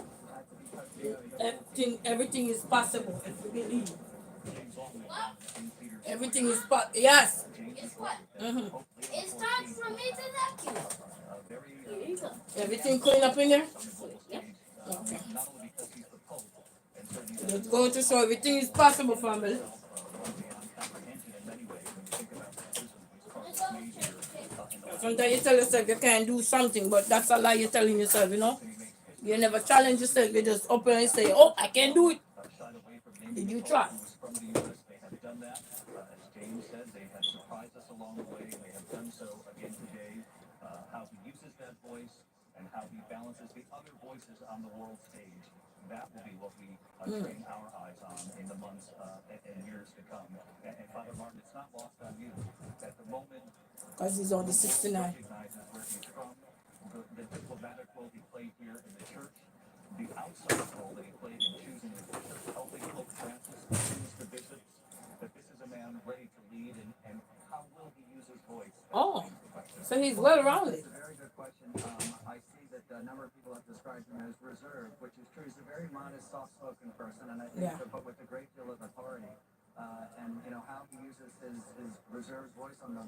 everything is possible if you believe. Everything is possible. Yes. Guess what? Mm-hmm. It's time for me to vacuum. Here you go. Everything clean up in there? Yep. Okay. Not only because he's the Pope, and certainly Let's go to show everything is possible, family. beyond comprehension in many ways when you think about baptism, which Let's Carlos go. made here in the last Sometimes you tell yourself you can't do something, but that's a lie you're telling yourself, you know? You never challenge yourself, you just open and say, oh, I can do it. shied away from naming Did you the try? Pope who was from the U.S. They have done that. As James said, they have surprised us along the way. They have done so again today. How he uses that voice and how he balances the other voices on the world stage. That will be what we train our eyes on in the months and years to come. And Father Martin, it's not lost on you that the moment Because he's only 69. recognizes where he's from, the diplomatic role he played here in the church, the outside role that he played in choosing the bishops, helping Pope Francis choose the bishops, that this is a man ready to lead, and how will he use his voice? Oh, so he's well rounded. It's a very good question. I see that a number of people have described him as reserved, which is true. He's a very modest, soft-spoken person, and I think, Yeah. but with a great deal of authority. And you know how he uses his reserved voice on the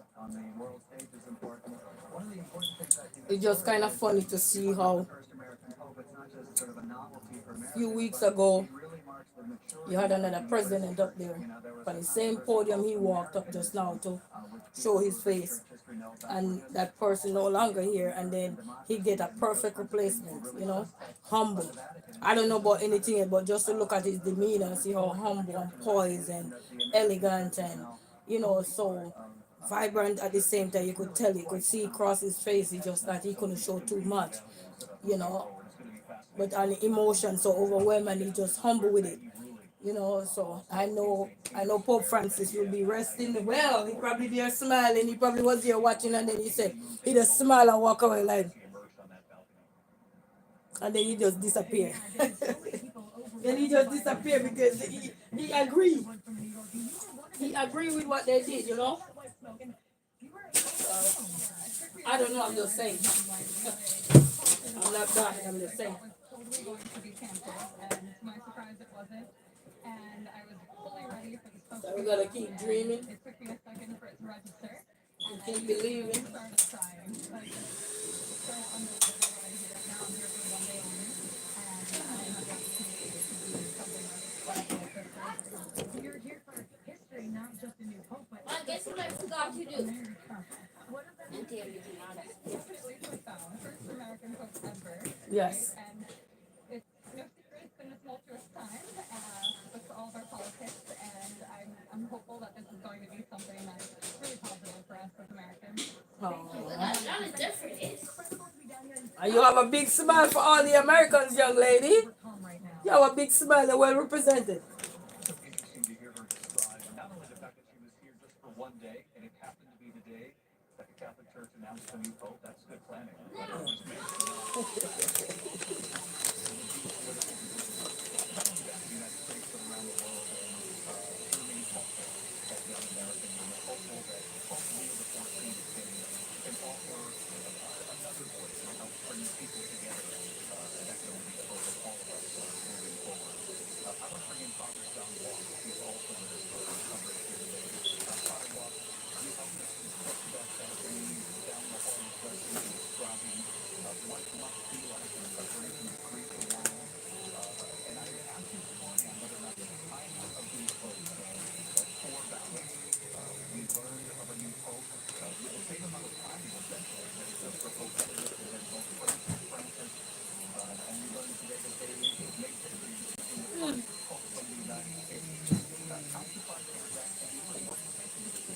world stage is important. One of the important things I think. It's just kind of funny to see how The first American Pope, it's not just sort of a novelty for a Americans. few weeks but ago, he really marks the maturity you had of another the president US up there. church. You know, there was On the a same controversial podium he Pope walked up just now to which show people his who research face, history know about. and that person no longer here, and then he get a perfect replacement, you know, humble. I don't know about anything else, but just to look at his demeanor and see how humble and poised and elegant and, you know, so vibrant at the same time. You could tell, you could see across his face, it's just that he couldn't show too much, you know, but an emotion so overwhelming, he just humble with it. You know, so I know Pope Francis will be resting well. He probably there smiling. He probably was there watching, and then he said he just smile and walk away like, and then he just disappear. Then he just disappear because he agreed. He agreed with what they did, you know. I don't know. I'm just saying. I'm not God. I'm just saying. Totally going to be canceled, and to my surprise, it wasn't. And I was fully ready for the So we gotta keep dreaming, It took me a second for it to register. and keep believing. Started crying. Like, it's so unbelievable what I hear. Now I'm here for one day what you do. What is that? Until you can understand. Definitely profound. First American Pope ever. Yes. Right? And it's no secret it's been a tumultuous time with all of our politics, and I'm hopeful that this is going to be something that's really positive for us as Americans. But that is different. It's And you have a big smile for all the Americans, young lady. You have a big smile, they're well represented. Interesting to hear her describe not only the fact that she was here just for one day, and it happened to be the day that the Catholic Church announced the new pope. That's good planning. But it was meant to not only that in the United States, but around the world. And she remains hopeful as young Americans, and we're hopeful that Pope Leo XIV can offer another voice and help bring people together. And that can only be the hope of all of us moving forward. I want to bring in Father John Walk. He's also with us for coverage here today. Father Walk, you helped us construct that vein down the hall of blessing, describing what it must be like in preparation to greet the world. And I asked you this morning on whether or not the timing of these votes for ballots. We learned of a new pope with the same amount of time, essentially, that for Pope Benedict and then both Francis. And we learned today that they made history in the first pope from the United States. How do you find that that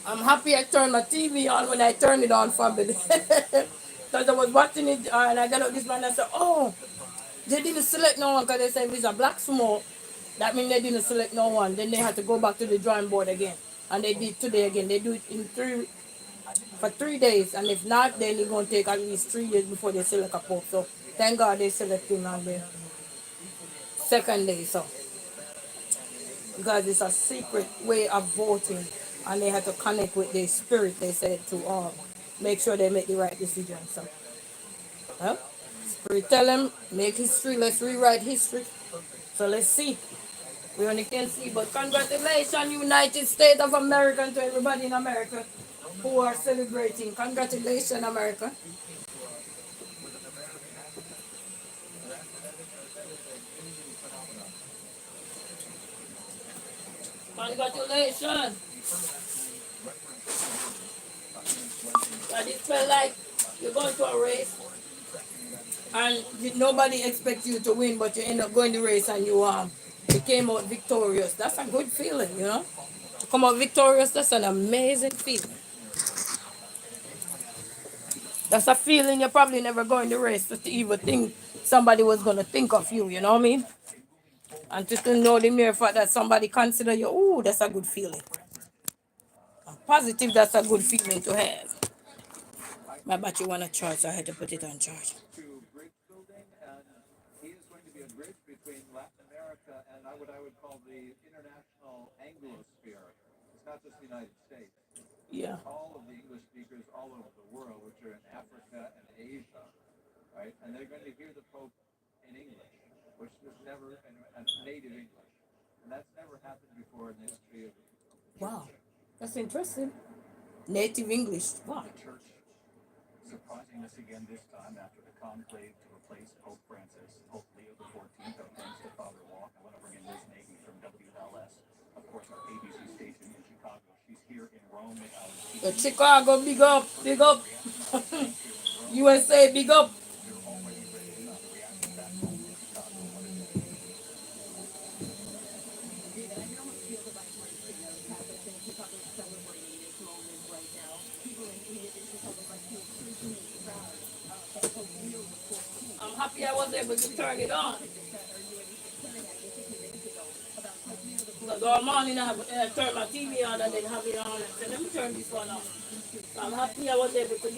I'm happy I turned my TV on when I turned it on, family. Because I was watching it and I got up this man and I said, oh, they didn't select no one because they said if it's a black smoke, that means they didn't select no one. Then they had to go back to the drawing board again. And they did today again. They do it in for 3 days. And if not, then it's going to take at least 3 years before they select a pope. So thank God they select him on the second day. So because it's a secret way of voting and they had to connect with their spirit, they said, to make sure they make the right decision. So well, spirit tell them make history, let's rewrite history. So let's see. We only can see, but congratulations, United States of America, and to everybody in America who are celebrating. Congratulations, America. Congratulations. And it felt like you're going to a race and nobody expects you to win, but you end up going the race and you came out victorious. That's a good feeling, you know. To come out victorious, that's an amazing feeling. That's a feeling you're probably never going the race to even think somebody was going to think of you, you know what I mean? And just to know the mere fact that somebody consider you, ooh, that's a good feeling. I'm positive that's a good feeling to have. My battery want to charge, so I had to put it on charge. to bridge building, and he is going to be a bridge between Latin America and what I would call the international Anglosphere. It's not just the United States. Yeah. All of the English speakers all over the world, which are in Africa and Asia, right? And they're going to hear the Pope in English, which was never a native English, and that's never happened before in the history of Wow. That's interesting. Native English. Wow. the church. Surprising us again this time after the conclave to replace Pope Francis, Pope Leo XIV. Our thanks to Father Walk. I want to bring in Liz Nagy from WLS, of course, our ABC station in Chicago. She's here in Rome with our The Chicago, big up, big up. USA, big up. I'm happy I was able to turn it on. Because all morning I have turned my TV on and then have it on and say, let me turn this one on. So I'm happy I was able to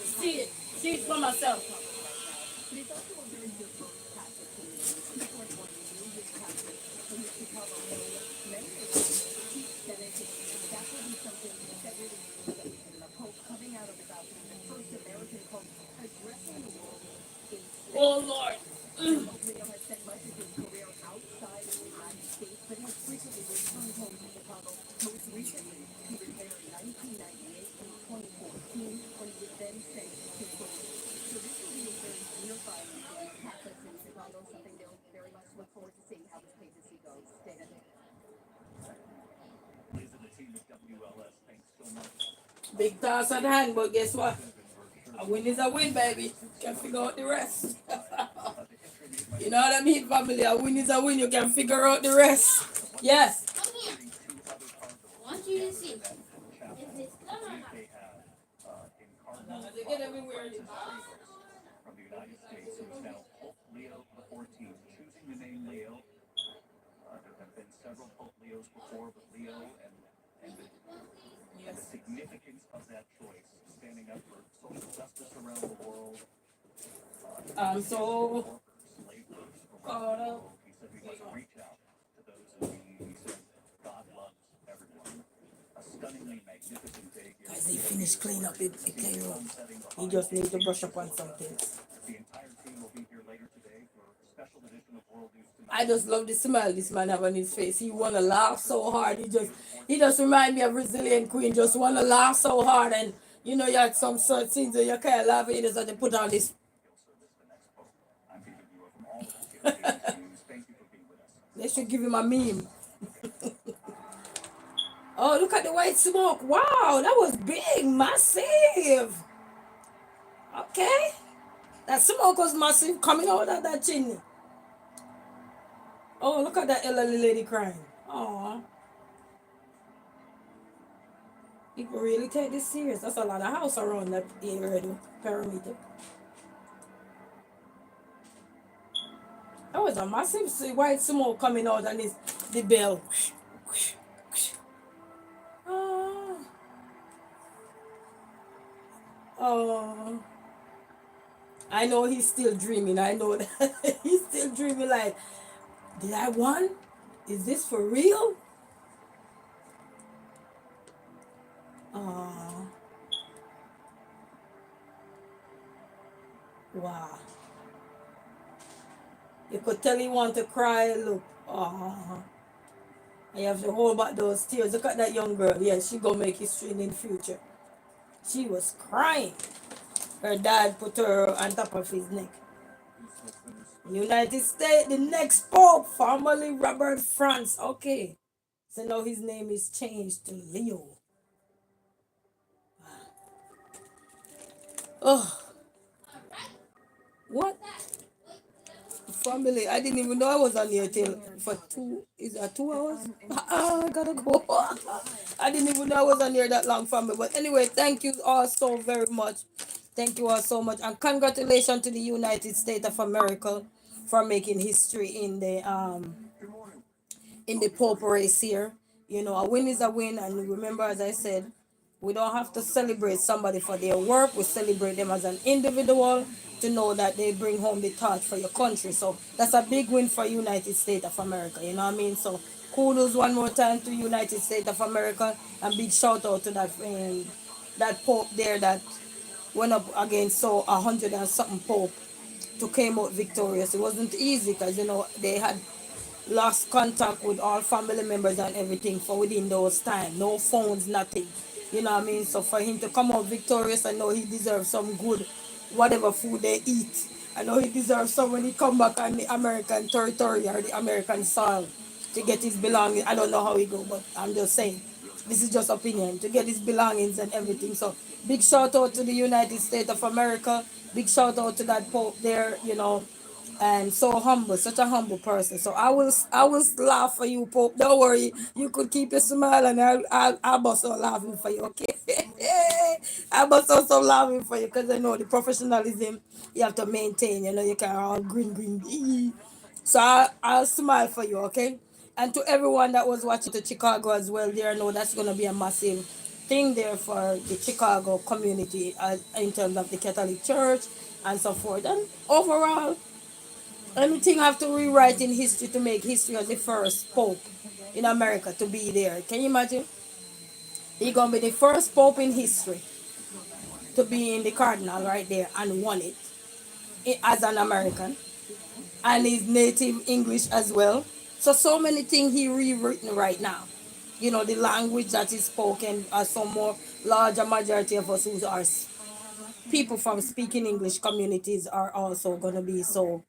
see it for myself. Oh Lord. Something they'll very much look forward to seeing how this papacy goes. Dana. Liz and the team at WLS, thanks Big task at hand, but guess what? A win is a win, baby. Can figure out the rest. You know what I mean, family? A win is a win. You can figure out the rest. Yes. Come here. I want you to see if it's done or not. They get everywhere. From the United States, who is now Pope Leo XIV, choosing the name Leo. There have been several Pope Leos before, but Leo and the significance of that choice, standing up for social justice around the world. I'm so Slave workers caught up. He said we must reach out to those who he said God loves everyone. A stunningly magnificent day here. As he finished cleaning up his playroom, he just needs to brush up on some things. The entire team will be here later today for a special edition of World News Tonight. I just love the smile this man have on his face. He wanna laugh so hard. He just remind me of Brazilian Queen. Just wanna laugh so hard, and you know you had some sort of scenes where you can't laugh. You just have to put on this. I'm Peter Buer from all of us News. Thank you for being with us. They should give him a meme. Oh, look at the white smoke. Wow, that was big, massive. Okay. That smoke was massive coming out of that chimney. Oh, look at that elderly lady crying. Oh. People really take this serious. That's a lot of house around that area, the perimeter. That was a massive white smoke coming out and it's the bell. Oh. Oh. I know he's still dreaming. I know that he's still dreaming like, did I win? Is this for real? Oh. Wow. You could tell he want to cry. Look. Oh. I have to hold back those tears. Look at that young girl. Yeah, she gonna make history in the future. She was crying. Her dad put her on top of his neck. United States, the next Pope, formerly Robert Franz. Okay. So now his name is changed to Leo. Oh. What? Family, I didn't even know I was on here till for 2 hours? I gotta go. I didn't even know I was on here that long, family. But anyway, thank you all so very much. Thank you all so much. And congratulations to the United States of America for making history in the Pope race here. You know, a win is a win, and remember, as I said, we don't have to celebrate somebody for their work. We celebrate them as an individual to know that they bring home the torch for your country. So that's a big win for United States of America. You know what I mean? So kudos one more time to United States of America, and big shout out to that Pope there that went up against so 100 and something Pope to came out victorious. It wasn't easy because you know they had lost contact with all family members and everything for within those time. No phones, nothing. You know what I mean? So for him to come out victorious, I know he deserves some good whatever food they eat. I know he deserves some when he come back on the American territory or the American soil to get his belongings. I don't know how he go, but I'm just saying. This is just opinion. To get his belongings and everything. So big shout out to the United States of America. Big shout out to that Pope there, you know. And so humble, such a humble person. So I will laugh for you, Pope. Don't worry, you could keep your smile, and I'll bust out laughing for you, okay? I bust out some laughing for you because I know the professionalism you have to maintain. You know, you can't all green. So I'll smile for you, okay? And to everyone that was watching to Chicago as well, there, I know that's gonna be a massive thing there for the Chicago community in terms of the Catholic Church and so forth. And overall, anything have to rewrite in history to make history as the first Pope in America to be there. Can you imagine? He's gonna be the first Pope in history to be in the cardinal right there and won it as an American. And his native English as well. So many things he rewritten right now. You know, the language that is spoken, some more larger majority of us who are people from speaking English communities are also gonna be so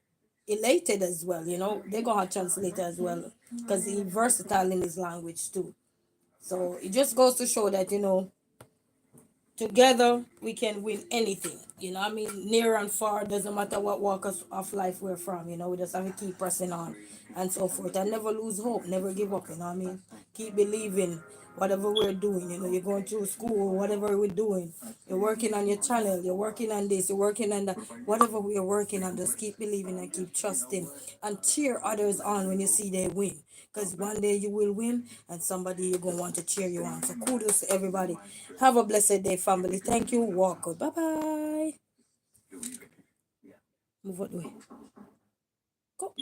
elated as well, you know. They're gonna translate as well because he's versatile in his language too. So it just goes to show that, you know, Together we can win anything. You know what I mean? Near and far, doesn't matter what walk of life we're from, you know, we just have to keep pressing on and so forth. And never lose hope, never give up, you know what I mean? Keep believing whatever we're doing, you know, you're going through school, whatever we're doing, you're working on your channel, you're working on this, you're working on that, whatever we're working on, just keep believing and keep trusting and cheer others on when you see they win. Because one day you will win and somebody you're going to want to cheer you on. So kudos to everybody. Have a blessed day, family. Thank you. Walk good. Bye bye. Move out the way. Go.